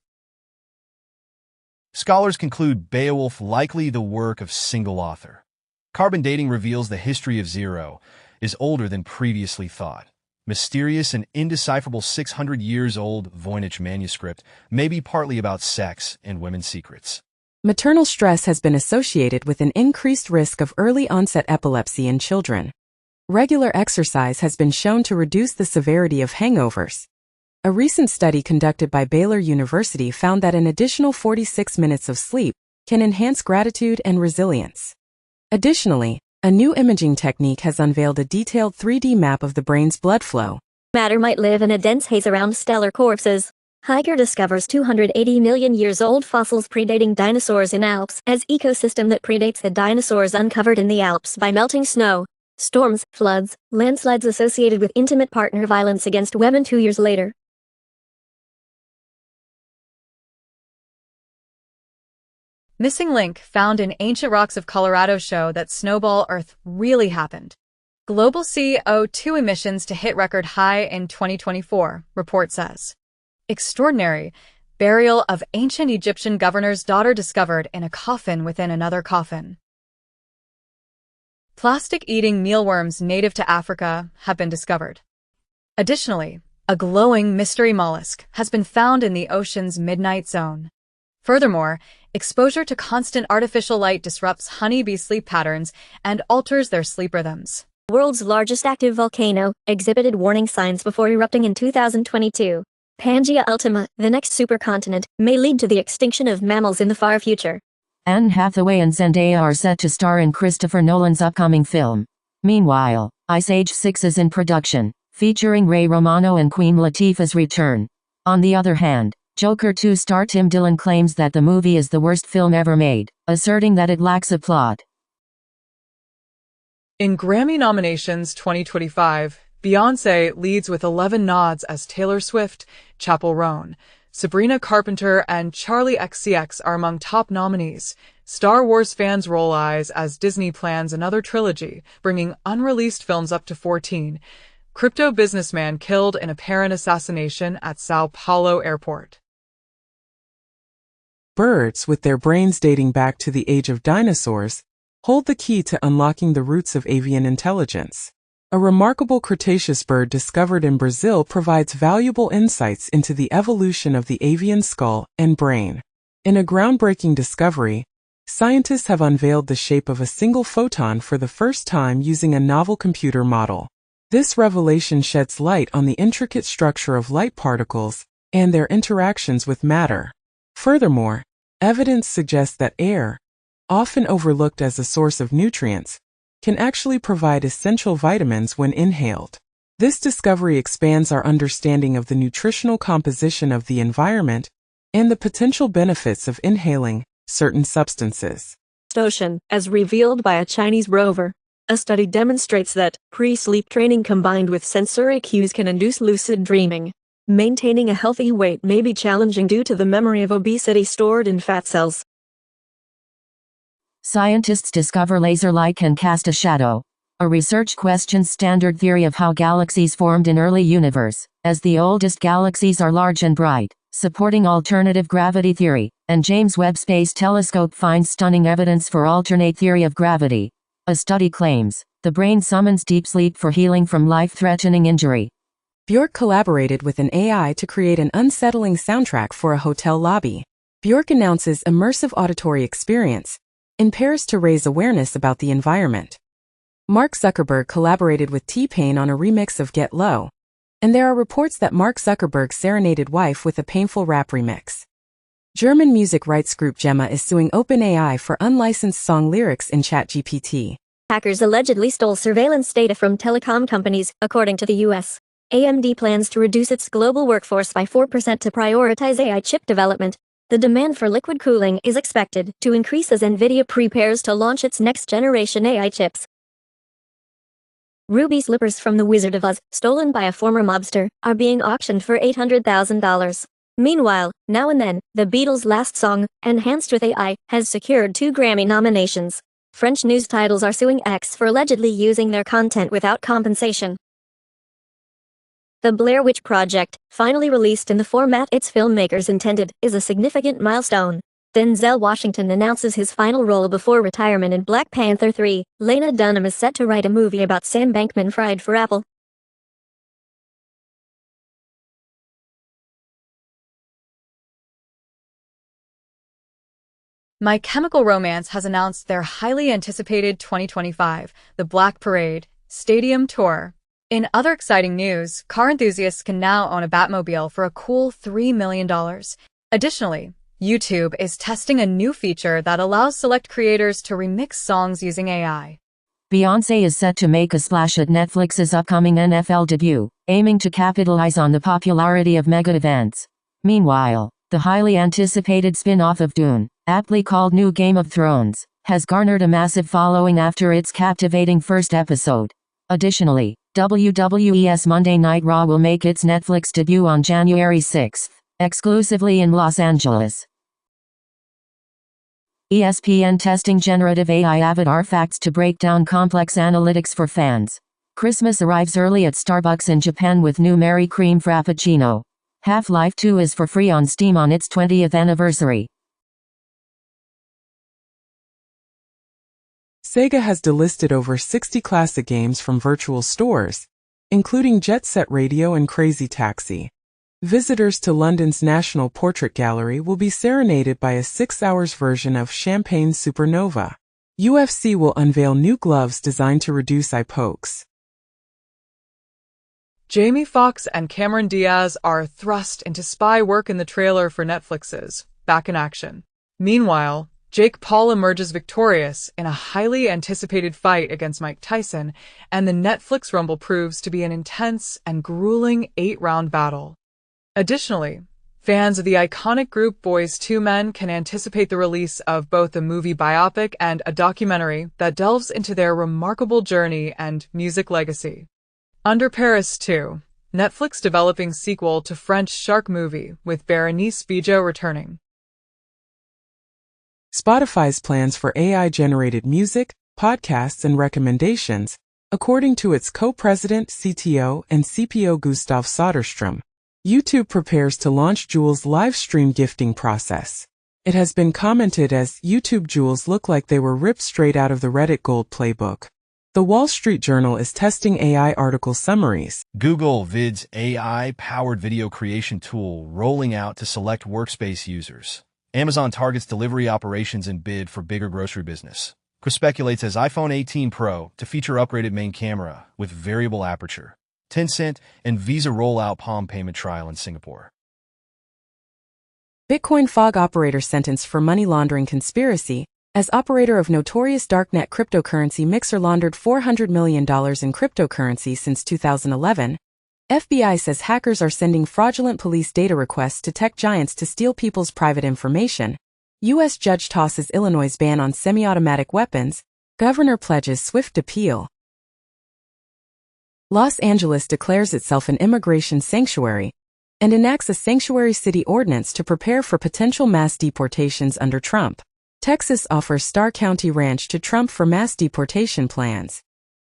Scholars conclude Beowulf likely the work of single author. Carbon dating reveals the history of Zero is older than previously thought. Mysterious and indecipherable 600-years-old Voynich manuscript may be partly about sex and women's secrets. Maternal stress has been associated with an increased risk of early-onset epilepsy in children. Regular exercise has been shown to reduce the severity of hangovers. A recent study conducted by Baylor University found that an additional 46 minutes of sleep can enhance gratitude and resilience. Additionally, a new imaging technique has unveiled a detailed 3D map of the brain's blood flow. Matter might live in a dense haze around stellar corpses. Hiker discovers 280 million years old fossils predating dinosaurs in Alps as ecosystem that predates the dinosaurs uncovered in the Alps by melting snow, storms, floods, landslides associated with intimate partner violence against women 2 years later. Missing link found in ancient rocks of Colorado show that snowball Earth really happened. Global CO2 emissions to hit record high in 2024, report says. Extraordinary. Burial of ancient Egyptian governor's daughter discovered in a coffin within another coffin. Plastic-eating mealworms native to Africa have been discovered. Additionally, a glowing mystery mollusk has been found in the ocean's midnight zone. Furthermore, exposure to constant artificial light disrupts honeybee sleep patterns and alters their sleep rhythms. The world's largest active volcano exhibited warning signs before erupting in 2022. Pangaea Ultima, the next supercontinent, may lead to the extinction of mammals in the far future. Anne Hathaway and Zendaya are set to star in Christopher Nolan's upcoming film. Meanwhile, Ice Age 6 is in production, featuring Ray Romano and Queen Latifah's return. On the other hand, Joker 2 star Tim Dillon claims that the movie is the worst film ever made, asserting that it lacks a plot. In Grammy nominations 2025, Beyoncé leads with 11 nods as Taylor Swift, Chappell Roan, Sabrina Carpenter, and Charli XCX are among top nominees. Star Wars fans roll eyes as Disney plans another trilogy, bringing unreleased films up to 14. Crypto businessman killed in apparent assassination at Sao Paulo airport. Birds, with their brains dating back to the age of dinosaurs, hold the key to unlocking the roots of avian intelligence. A remarkable Cretaceous bird discovered in Brazil provides valuable insights into the evolution of the avian skull and brain. In a groundbreaking discovery, scientists have unveiled the shape of a single photon for the first time using a novel computer model. This revelation sheds light on the intricate structure of light particles and their interactions with matter. Furthermore, evidence suggests that air, often overlooked as a source of nutrients, can actually provide essential vitamins when inhaled. This discovery expands our understanding of the nutritional composition of the environment and the potential benefits of inhaling certain substances. Ocean, as revealed by a Chinese rover. A study demonstrates that pre-sleep training combined with sensory cues can induce lucid dreaming. Maintaining a healthy weight may be challenging due to the memory of obesity stored in fat cells. Scientists discover laser light can cast a shadow. A research questions standard theory of how galaxies formed in early universe, as the oldest galaxies are large and bright, supporting alternative gravity theory, and James Webb Space Telescope finds stunning evidence for alternate theory of gravity. A study claims, the brain summons deep sleep for healing from life-threatening injury. Bjork collaborated with an AI to create an unsettling soundtrack for a hotel lobby. Bjork announces immersive auditory experience in Paris to raise awareness about the environment. Mark Zuckerberg collaborated with T-Pain on a remix of Get Low, and there are reports that Mark Zuckerberg serenaded wife with a painful rap remix. German music rights group Gemma is suing OpenAI for unlicensed song lyrics in ChatGPT. Hackers allegedly stole surveillance data from telecom companies, according to the U.S. AMD plans to reduce its global workforce by 4% to prioritize AI chip development. The demand for liquid cooling is expected to increase as NVIDIA prepares to launch its next-generation AI chips. Ruby slippers from The Wizard of Oz, stolen by a former mobster, are being auctioned for $800,000. Meanwhile, Now and Then, the Beatles' last song, enhanced with AI, has secured 2 Grammy nominations. French news titles are suing X for allegedly using their content without compensation. The Blair Witch Project, finally released in the format its filmmakers intended, is a significant milestone. Denzel Washington announces his final role before retirement in Black Panther 3. Lena Dunham is set to write a movie about Sam Bankman-Fried for Apple. My Chemical Romance has announced their highly anticipated 2025 The Black Parade Stadium Tour. In other exciting news, car enthusiasts can now own a Batmobile for a cool $3 million. Additionally, YouTube is testing a new feature that allows select creators to remix songs using AI. Beyoncé is set to make a splash at Netflix's upcoming NFL debut, aiming to capitalize on the popularity of mega events. Meanwhile, the highly anticipated spin-off of Dune, aptly called New Game of Thrones, has garnered a massive following after its captivating first episode. Additionally, WWE's Monday Night Raw will make its Netflix debut on January 6, exclusively in Los Angeles. ESPN testing generative AI avatar facts to break down complex analytics for fans. Christmas arrives early at Starbucks in Japan with new Mary Cream Frappuccino. Half-Life 2 is for free on Steam on its 20th anniversary. Sega has delisted over 60 classic games from virtual stores, including Jet Set Radio and Crazy Taxi. Visitors to London's National Portrait Gallery will be serenaded by a 6-hour version of Champagne Supernova. UFC will unveil new gloves designed to reduce eye pokes. Jamie Foxx and Cameron Diaz are thrust into spy work in the trailer for Netflix's Back in Action. Meanwhile, Jake Paul emerges victorious in a highly anticipated fight against Mike Tyson, and the Netflix Rumble proves to be an intense and grueling 8-round battle. Additionally, fans of the iconic group Boyz II Men can anticipate the release of both a movie biopic and a documentary that delves into their remarkable journey and music legacy. Under Paris 2, Netflix developing sequel to French shark movie with Bérénice Bejo returning. Spotify's plans for AI-generated music, podcasts, and recommendations, according to its co-president, CTO, and CPO Gustav Soderstrom. YouTube prepares to launch Jewel's live stream gifting process. It has been commented as YouTube Jewels look like they were ripped straight out of the Reddit Gold playbook. The Wall Street Journal is testing AI article summaries. Google Vid's AI-powered video creation tool rolling out to select workspace users. Amazon targets delivery operations in bid for bigger grocery business. Chris speculates as iPhone 18 Pro to feature upgraded main camera with variable aperture. Tencent and Visa roll out Palm payment trial in Singapore. Bitcoin fog operator sentenced for money laundering conspiracy. As operator of notorious darknet cryptocurrency Mixer laundered $400 million in cryptocurrency since 2011, FBI says hackers are sending fraudulent police data requests to tech giants to steal people's private information. U.S. judge tosses Illinois' ban on semi-automatic weapons. Governor pledges swift appeal. Los Angeles declares itself an immigration sanctuary and enacts a sanctuary city ordinance to prepare for potential mass deportations under Trump. Texas offers Star County Ranch to Trump for mass deportation plans.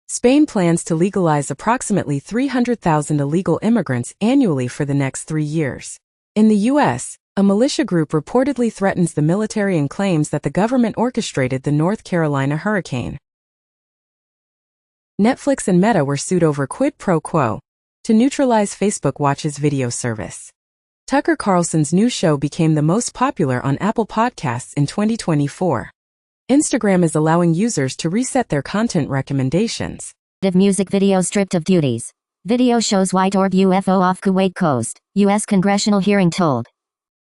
Spain plans to legalize approximately 300,000 illegal immigrants annually for the next 3 years. In the U.S., a militia group reportedly threatens the military and claims that the government orchestrated the North Carolina hurricane. Netflix and Meta were sued over quid pro quo to neutralize Facebook Watch's video service. Tucker Carlson's new show became the most popular on Apple Podcasts in 2024. Instagram is allowing users to reset their content recommendations. Music video stripped of duties. Video shows White Orb UFO off Kuwait coast. U.S. congressional hearing told.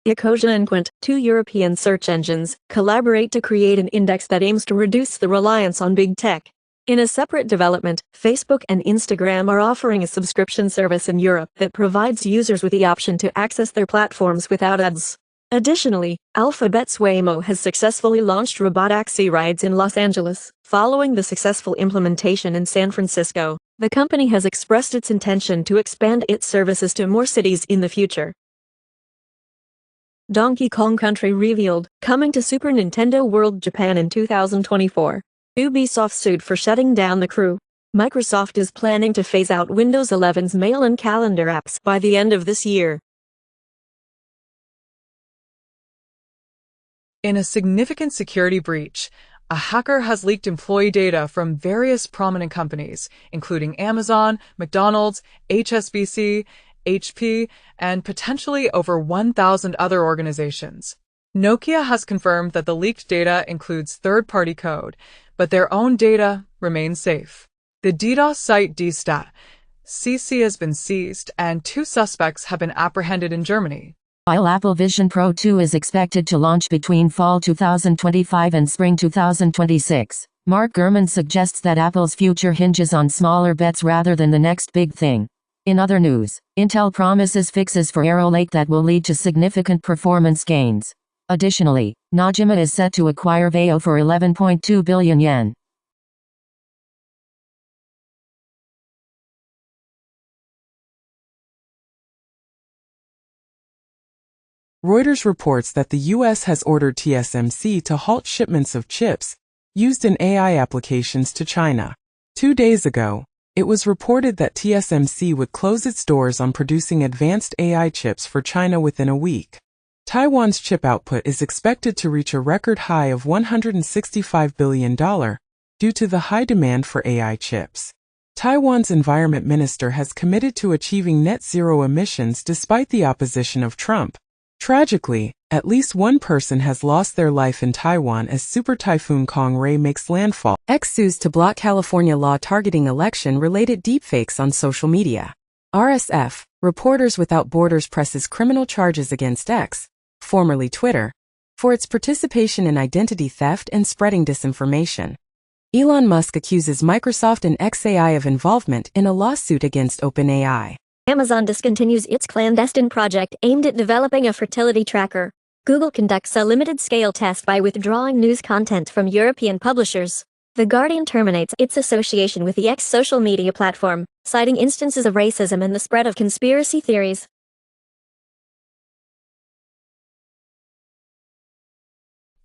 Ecosia and Quint, two European search engines, collaborate to create an index that aims to reduce the reliance on big tech. In a separate development, Facebook and Instagram are offering a subscription service in Europe that provides users with the option to access their platforms without ads. Additionally, Alphabet's Waymo has successfully launched robotaxi rides in Los Angeles, following the successful implementation in San Francisco. The company has expressed its intention to expand its services to more cities in the future. Donkey Kong Country revealed, coming to Super Nintendo World Japan in 2024. Ubisoft sued for shutting down the crew. Microsoft is planning to phase out Windows 11's mail and calendar apps by the end of this year. In a significant security breach, a hacker has leaked employee data from various prominent companies, including Amazon, McDonald's, HSBC, HP, and potentially over 1,000 other organizations. Nokia has confirmed that the leaked data includes third-party code, but their own data remains safe. The DDoS site DStat.cc has been seized, and 2 suspects have been apprehended in Germany. While Apple Vision Pro 2 is expected to launch between fall 2025 and spring 2026, Mark Gurman suggests that Apple's future hinges on smaller bets rather than the next big thing. In other news, Intel promises fixes for Arrow Lake that will lead to significant performance gains. Additionally, Najima is set to acquire Veo for 11.2 billion yen. Reuters reports that the U.S. has ordered TSMC to halt shipments of chips used in AI applications to China. 2 days ago, it was reported that TSMC would close its doors on producing advanced AI chips for China within a week. Taiwan's chip output is expected to reach a record high of $165 billion due to the high demand for AI chips. Taiwan's environment minister has committed to achieving net zero emissions despite the opposition of Trump. Tragically, at least one person has lost their life in Taiwan as Super Typhoon Kong-ray makes landfall. X sues to block California law targeting election-related deepfakes on social media. RSF, Reporters Without Borders presses criminal charges against X, formerly Twitter, for its participation in identity theft and spreading disinformation. Elon Musk accuses Microsoft and XAI of involvement in a lawsuit against OpenAI. Amazon discontinues its clandestine project aimed at developing a fertility tracker. Google conducts a limited-scale test by withdrawing news content from European publishers. The Guardian terminates its association with the X social media platform, citing instances of racism and the spread of conspiracy theories.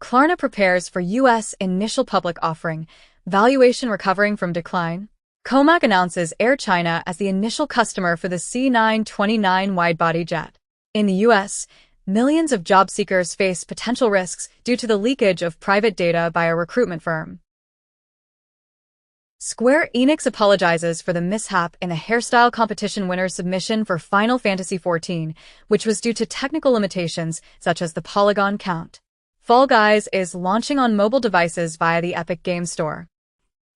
Klarna prepares for U.S. initial public offering, valuation recovering from decline. Comac announces Air China as the initial customer for the C929 widebody jet. In the U.S., millions of job seekers face potential risks due to the leakage of private data by a recruitment firm. Square Enix apologizes for the mishap in the hairstyle competition winner's submission for Final Fantasy XIV, which was due to technical limitations such as the polygon count. Fall Guys is launching on mobile devices via the Epic Games Store.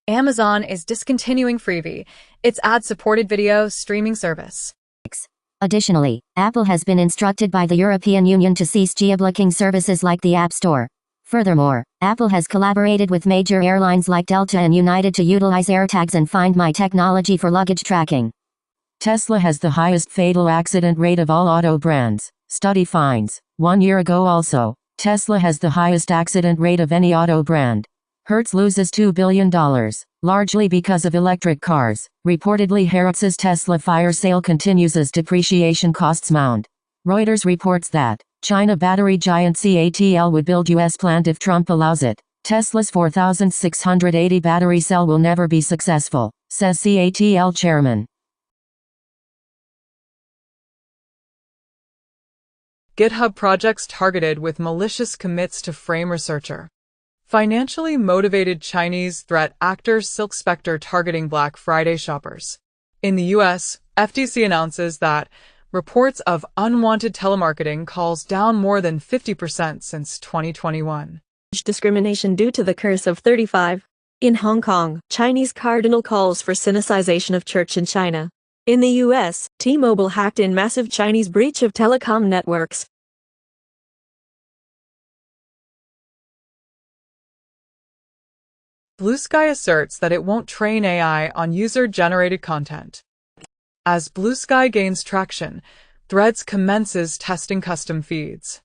Amazon is discontinuing Freevee, its ad-supported video streaming service. Additionally, Apple has been instructed by the European Union to cease geo-blocking services like the App Store. Furthermore, Apple has collaborated with major airlines like Delta and United to utilize AirTags and Find My technology for luggage tracking. Tesla has the highest fatal accident rate of all auto brands, study finds. 1 year ago also, Tesla has the highest accident rate of any auto brand. Hertz loses $2 billion, largely because of electric cars. Reportedly, Hertz's Tesla fire sale continues as depreciation costs mount. Reuters reports that China battery giant CATL would build U.S. plant if Trump allows it. Tesla's 4,680 battery cell will never be successful, says CATL chairman. GitHub projects targeted with malicious commits to frame researcher. Financially motivated Chinese threat actor Silk Spectre targeting Black Friday shoppers. In the U.S., FTC announces that reports of unwanted telemarketing calls down more than 50% since 2021. Discrimination due to the curse of 35. In Hong Kong, Chinese cardinal calls for Sinicization of church in China. In the U.S., T-Mobile hacked in massive Chinese breach of telecom networks. Blue Sky asserts that it won't train AI on user-generated content. As Blue Sky gains traction, Threads commences testing custom feeds.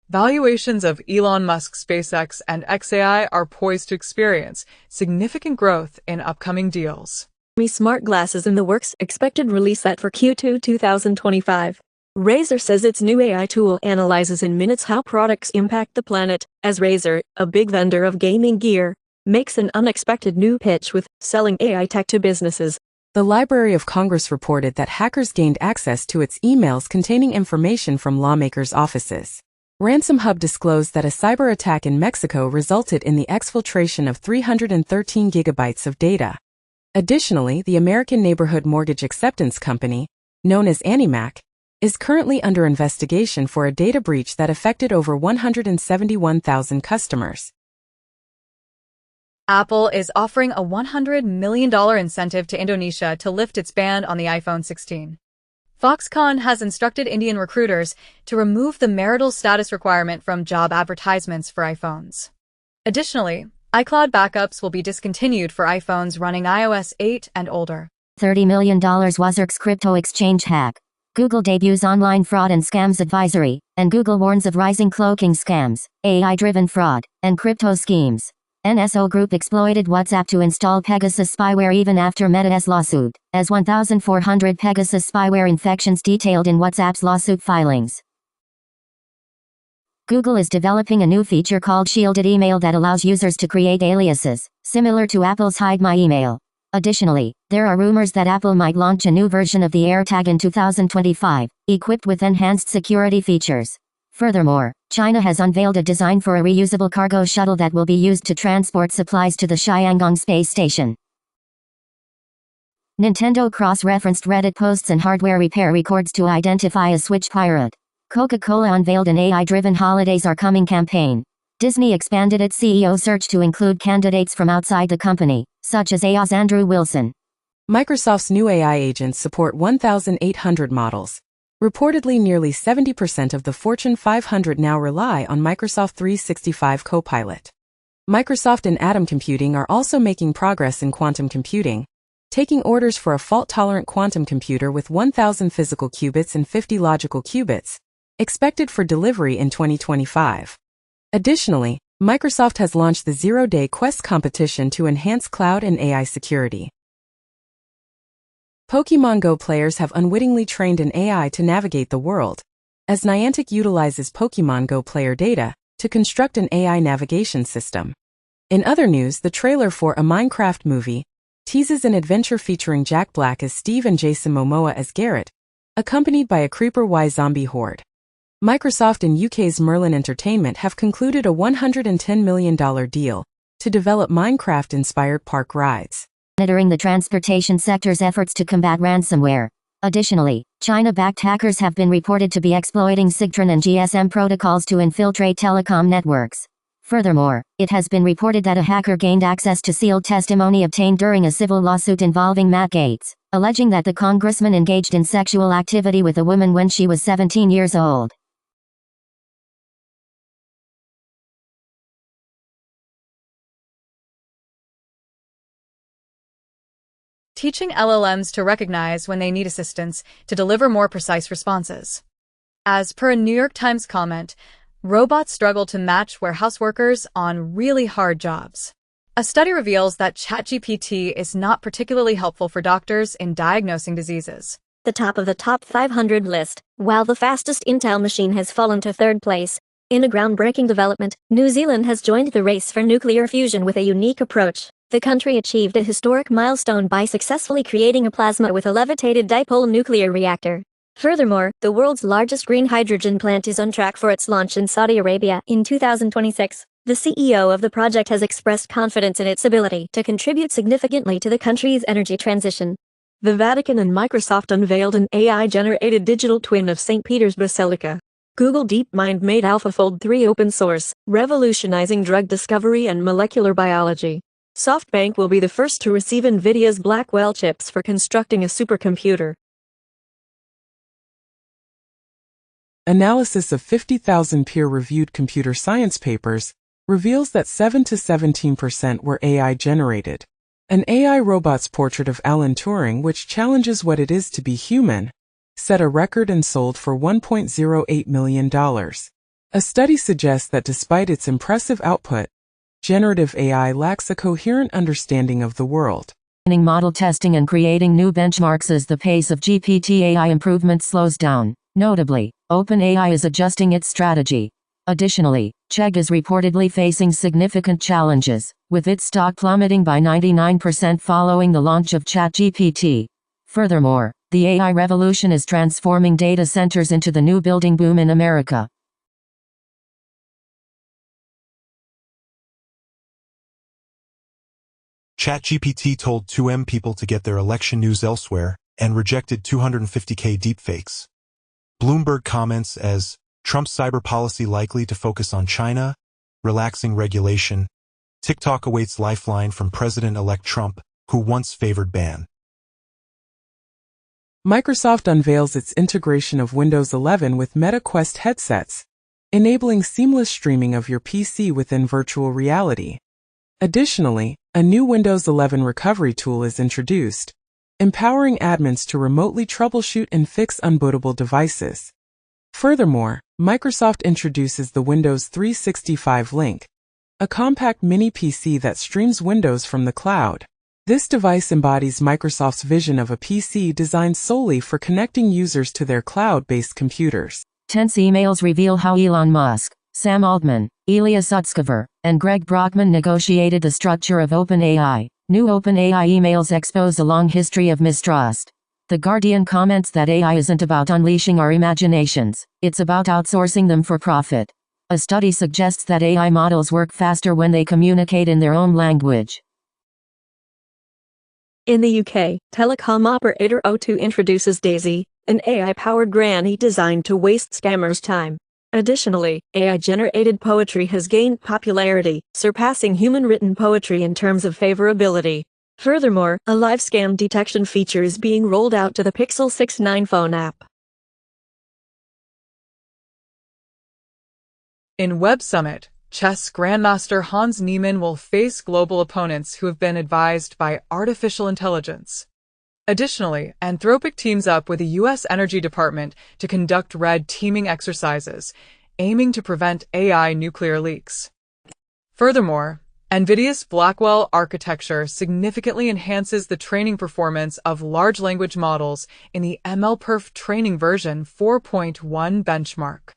Valuations of Elon Musk's SpaceX and xAI are poised to experience significant growth in upcoming deals. Smart glasses in the works, expected release set for Q2 2025. Razer says its new AI tool analyzes in minutes how products impact the planet, as Razer, a big vendor of gaming gear, makes an unexpected new pitch with selling AI tech to businesses. The Library of Congress reported that hackers gained access to its emails containing information from lawmakers' offices. Ransom Hub disclosed that a cyber attack in Mexico resulted in the exfiltration of 313 gigabytes of data. Additionally, the American Neighborhood Mortgage Acceptance Company, known as AnnieMac, is currently under investigation for a data breach that affected over 171,000 customers. Apple is offering a $100 million incentive to Indonesia to lift its ban on the iPhone 16. Foxconn has instructed Indian recruiters to remove the marital status requirement from job advertisements for iPhones. Additionally, iCloud backups will be discontinued for iPhones running iOS 8 and older. $30 million Wazirk's crypto exchange hack. Google debuts online fraud and scams advisory, and Google warns of rising cloaking scams, AI-driven fraud, and crypto schemes. NSO Group exploited WhatsApp to install Pegasus spyware even after Meta's lawsuit, as 1,400 Pegasus spyware infections detailed in WhatsApp's lawsuit filings. Google is developing a new feature called Shielded Email that allows users to create aliases, similar to Apple's Hide My Email. Additionally, there are rumors that Apple might launch a new version of the AirTag in 2025, equipped with enhanced security features. Furthermore, China has unveiled a design for a reusable cargo shuttle that will be used to transport supplies to the Xiangong space station. Nintendo cross-referenced Reddit posts and hardware repair records to identify a Switch pirate. Coca-Cola unveiled an AI-driven Holidays Are Coming campaign. Disney expanded its CEO search to include candidates from outside the company, such as AI's Andrew Wilson. Microsoft's new AI agents support 1,800 models. Reportedly, nearly 70% of the Fortune 500 now rely on Microsoft 365 Copilot. Microsoft and Atom Computing are also making progress in quantum computing, taking orders for a fault-tolerant quantum computer with 1,000 physical qubits and 50 logical qubits, expected for delivery in 2025. Additionally, Microsoft has launched the Zero-Day Quest competition to enhance cloud and AI security. Pokémon Go players have unwittingly trained an AI to navigate the world, as Niantic utilizes Pokémon Go player data to construct an AI navigation system. In other news, the trailer for a Minecraft movie teases an adventure featuring Jack Black as Steve and Jason Momoa as Garrett, accompanied by a Creeper Y zombie horde. Microsoft and UK's Merlin Entertainment have concluded a $110 million deal to develop Minecraft-inspired park rides, monitoring the transportation sector's efforts to combat ransomware. Additionally, China-backed hackers have been reported to be exploiting Sigtran and GSM protocols to infiltrate telecom networks. Furthermore, it has been reported that a hacker gained access to sealed testimony obtained during a civil lawsuit involving Matt Gaetz, alleging that the congressman engaged in sexual activity with a woman when she was 17 years old. Teaching LLMs to recognize when they need assistance to deliver more precise responses. As per a New York Times comment, robots struggle to match warehouse workers on really hard jobs. A study reveals that ChatGPT is not particularly helpful for doctors in diagnosing diseases. The top of the top 500 list, while the fastest Intel machine has fallen to third place. In a groundbreaking development, New Zealand has joined the race for nuclear fusion with a unique approach. The country achieved a historic milestone by successfully creating a plasma with a levitated dipole nuclear reactor. Furthermore, the world's largest green hydrogen plant is on track for its launch in Saudi Arabia in 2026. The CEO of the project has expressed confidence in its ability to contribute significantly to the country's energy transition. The Vatican and Microsoft unveiled an AI-generated digital twin of St. Peter's Basilica. Google DeepMind made AlphaFold 3 open source, revolutionizing drug discovery and molecular biology. SoftBank will be the first to receive NVIDIA's Blackwell chips for constructing a supercomputer. Analysis of 50,000 peer-reviewed computer science papers reveals that 7 to 17% were AI generated. An AI robot's portrait of Alan Turing, which challenges what it is to be human, set a record and sold for $1.08 million. A study suggests that despite its impressive output, generative AI lacks a coherent understanding of the world. Model testing and creating new benchmarks as the pace of GPT AI improvement slows down. Notably, OpenAI is adjusting its strategy. Additionally, Chegg is reportedly facing significant challenges, with its stock plummeting by 99% following the launch of ChatGPT. Furthermore, the AI revolution is transforming data centers into the new building boom in America. ChatGPT told 2M people to get their election news elsewhere and rejected 250K deepfakes. Bloomberg comments as, Trump's cyber policy likely to focus on China, relaxing regulation. TikTok awaits lifeline from President-elect Trump, who once favored ban. Microsoft unveils its integration of Windows 11 with Meta Quest headsets, enabling seamless streaming of your PC within virtual reality. Additionally, a new Windows 11 recovery tool is introduced, empowering admins to remotely troubleshoot and fix unbootable devices. Furthermore, Microsoft introduces the Windows 365 Link, a compact mini PC that streams Windows from the cloud. This device embodies Microsoft's vision of a PC designed solely for connecting users to their cloud-based computers. Tense emails reveal how Elon Musk, Sam Altman, Ilya Sutskever, and Greg Brockman negotiated the structure of OpenAI. New OpenAI emails expose a long history of mistrust. The Guardian comments that AI isn't about unleashing our imaginations, it's about outsourcing them for profit. A study suggests that AI models work faster when they communicate in their own language. In the UK, telecom operator O2 introduces Daisy, an AI-powered granny designed to waste scammers' time. Additionally, AI-generated poetry has gained popularity, surpassing human-written poetry in terms of favorability. Furthermore, a live scam detection feature is being rolled out to the Pixel 6 phone app. In Web Summit, chess grandmaster Hans Niemann will face global opponents who have been advised by artificial intelligence. Additionally, Anthropic teams up with the U.S. Energy Department to conduct red teaming exercises, aiming to prevent AI nuclear leaks. Furthermore, NVIDIA's Blackwell architecture significantly enhances the training performance of large language models in the MLPerf training version 4.1 benchmark.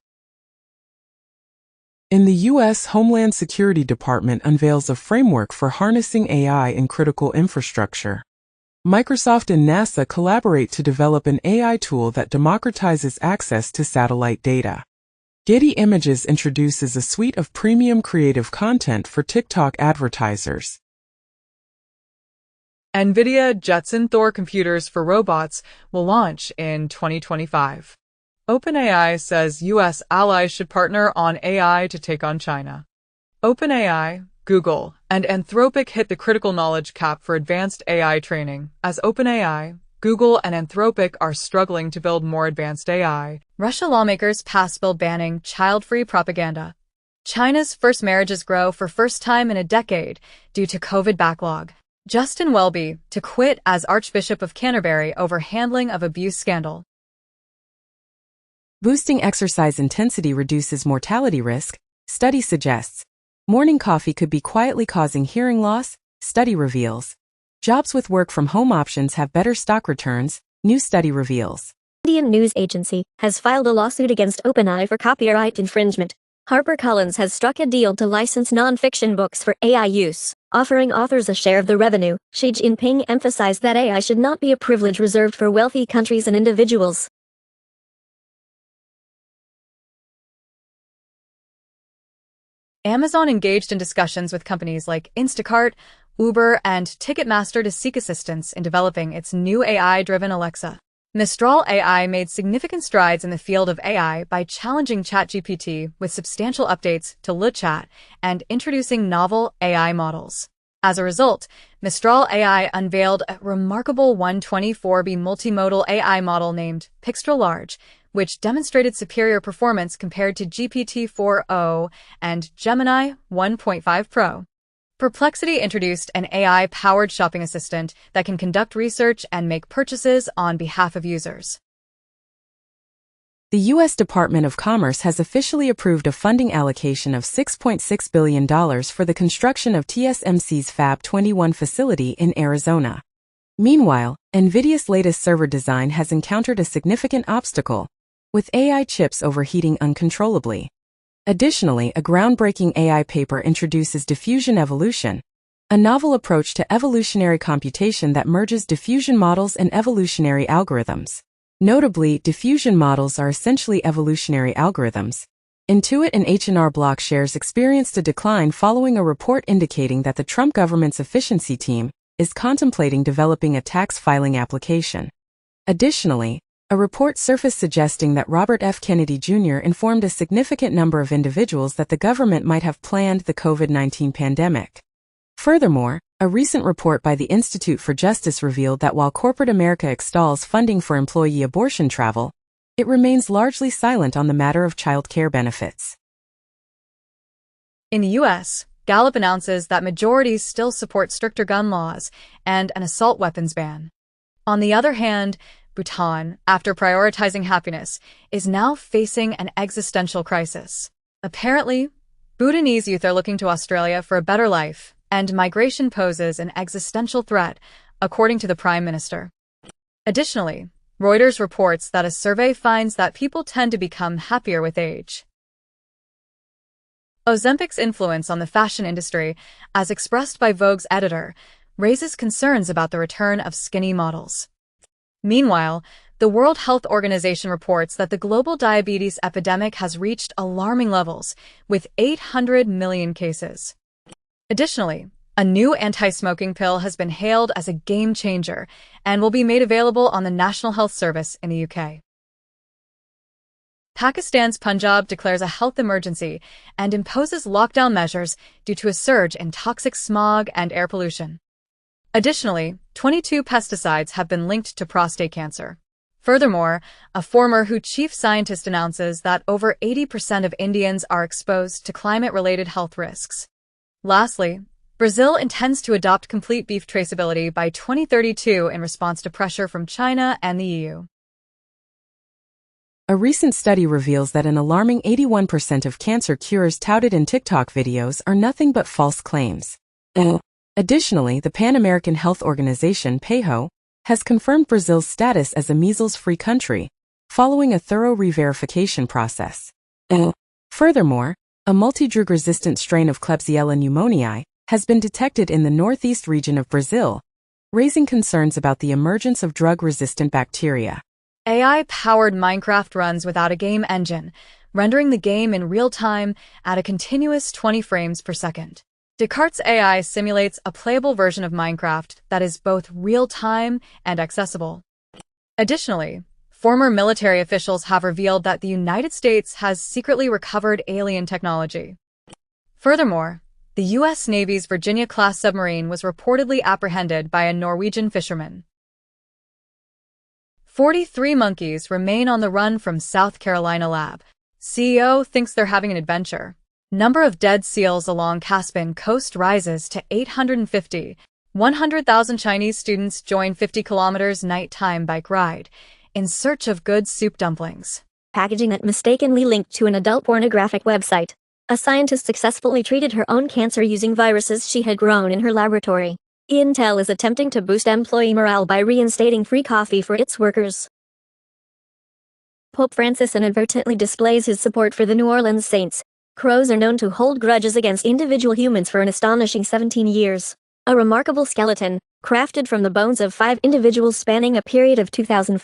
In the U.S. Homeland Security Department unveils a framework for harnessing AI in critical infrastructure. Microsoft and NASA collaborate to develop an AI tool that democratizes access to satellite data. Getty Images introduces a suite of premium creative content for TikTok advertisers. NVIDIA Jetson Thor computers for robots will launch in 2025. OpenAI says U.S. allies should partner on AI to take on China. OpenAI, Google, and Anthropic hit the critical knowledge cap for advanced AI training, as OpenAI, Google, and Anthropic are struggling to build more advanced AI. Russia lawmakers pass bill banning child-free propaganda. China's first marriages grow for first time in a decade due to COVID backlog. Justin Welby to quit as Archbishop of Canterbury over handling of abuse scandal. Boosting exercise intensity reduces mortality risk, study suggests. Morning coffee could be quietly causing hearing loss, study reveals. Jobs with work-from-home options have better stock returns, new study reveals. Indian news agency has filed a lawsuit against OpenAI for copyright infringement. HarperCollins has struck a deal to license non-fiction books for AI use, offering authors a share of the revenue. Xi Jinping emphasized that AI should not be a privilege reserved for wealthy countries and individuals. Amazon engaged in discussions with companies like Instacart, Uber, and Ticketmaster to seek assistance in developing its new AI-driven Alexa. Mistral AI made significant strides in the field of AI by challenging ChatGPT with substantial updates to LeChat and introducing novel AI models. As a result, Mistral AI unveiled a remarkable 124B multimodal AI model named Pixtral Large, which demonstrated superior performance compared to GPT-4o and Gemini 1.5 Pro. Perplexity introduced an AI-powered shopping assistant that can conduct research and make purchases on behalf of users. The U.S. Department of Commerce has officially approved a funding allocation of $6.6 billion for the construction of TSMC's Fab 21 facility in Arizona. Meanwhile, NVIDIA's latest server design has encountered a significant obstacle, with AI chips overheating uncontrollably. Additionally, a groundbreaking AI paper introduces diffusion evolution, a novel approach to evolutionary computation that merges diffusion models and evolutionary algorithms. Notably, diffusion models are essentially evolutionary algorithms. Intuit and H&R Block shares experienced a decline following a report indicating that the Trump government's efficiency team is contemplating developing a tax filing application. Additionally, a report surfaced suggesting that Robert F. Kennedy Jr. informed a significant number of individuals that the government might have planned the COVID-19 pandemic. Furthermore, a recent report by the Institute for Justice revealed that while corporate America extols funding for employee abortion travel, it remains largely silent on the matter of child care benefits. In the U.S., Gallup announces that majorities still support stricter gun laws and an assault weapons ban. On the other hand, Bhutan, after prioritizing happiness, is now facing an existential crisis. Apparently, Bhutanese youth are looking to Australia for a better life, and migration poses an existential threat, according to the Prime Minister. Additionally, Reuters reports that a survey finds that people tend to become happier with age. Ozempic's influence on the fashion industry, as expressed by Vogue's editor, raises concerns about the return of skinny models. Meanwhile, the World Health Organization reports that the global diabetes epidemic has reached alarming levels, with 800 million cases. Additionally, a new anti-smoking pill has been hailed as a game changer and will be made available on the National Health Service in the UK. Pakistan's Punjab declares a health emergency and imposes lockdown measures due to a surge in toxic smog and air pollution. Additionally, 22 pesticides have been linked to prostate cancer. Furthermore, a former WHO chief scientist announces that over 80% of Indians are exposed to climate-related health risks. Lastly, Brazil intends to adopt complete beef traceability by 2032 in response to pressure from China and the EU. A recent study reveals that an alarming 81% of cancer cures touted in TikTok videos are nothing but false claims. Additionally, the Pan-American Health Organization, PAHO, has confirmed Brazil's status as a measles-free country, following a thorough re-verification process. Furthermore, a multi-drug-resistant strain of Klebsiella pneumoniae has been detected in the northeast region of Brazil, raising concerns about the emergence of drug-resistant bacteria. AI-powered Minecraft runs without a game engine, rendering the game in real time at a continuous 20 frames per second. Descartes' AI simulates a playable version of Minecraft that is both real-time and accessible. Additionally, former military officials have revealed that the United States has secretly recovered alien technology. Furthermore, the U.S. Navy's Virginia-class submarine was reportedly apprehended by a Norwegian fisherman. 43 monkeys remain on the run from South Carolina lab. CEO thinks they're having an adventure. Number of dead seals along Caspian coast rises to 850. 100,000 Chinese students join 50 kilometers nighttime bike ride in search of good soup dumplings. Packaging that mistakenly linked to an adult pornographic website. A scientist successfully treated her own cancer using viruses she had grown in her laboratory. Intel is attempting to boost employee morale by reinstating free coffee for its workers. Pope Francis inadvertently displays his support for the New Orleans Saints. Crows are known to hold grudges against individual humans for an astonishing 17 years. A remarkable skeleton, crafted from the bones of 5 individuals spanning a period of 2004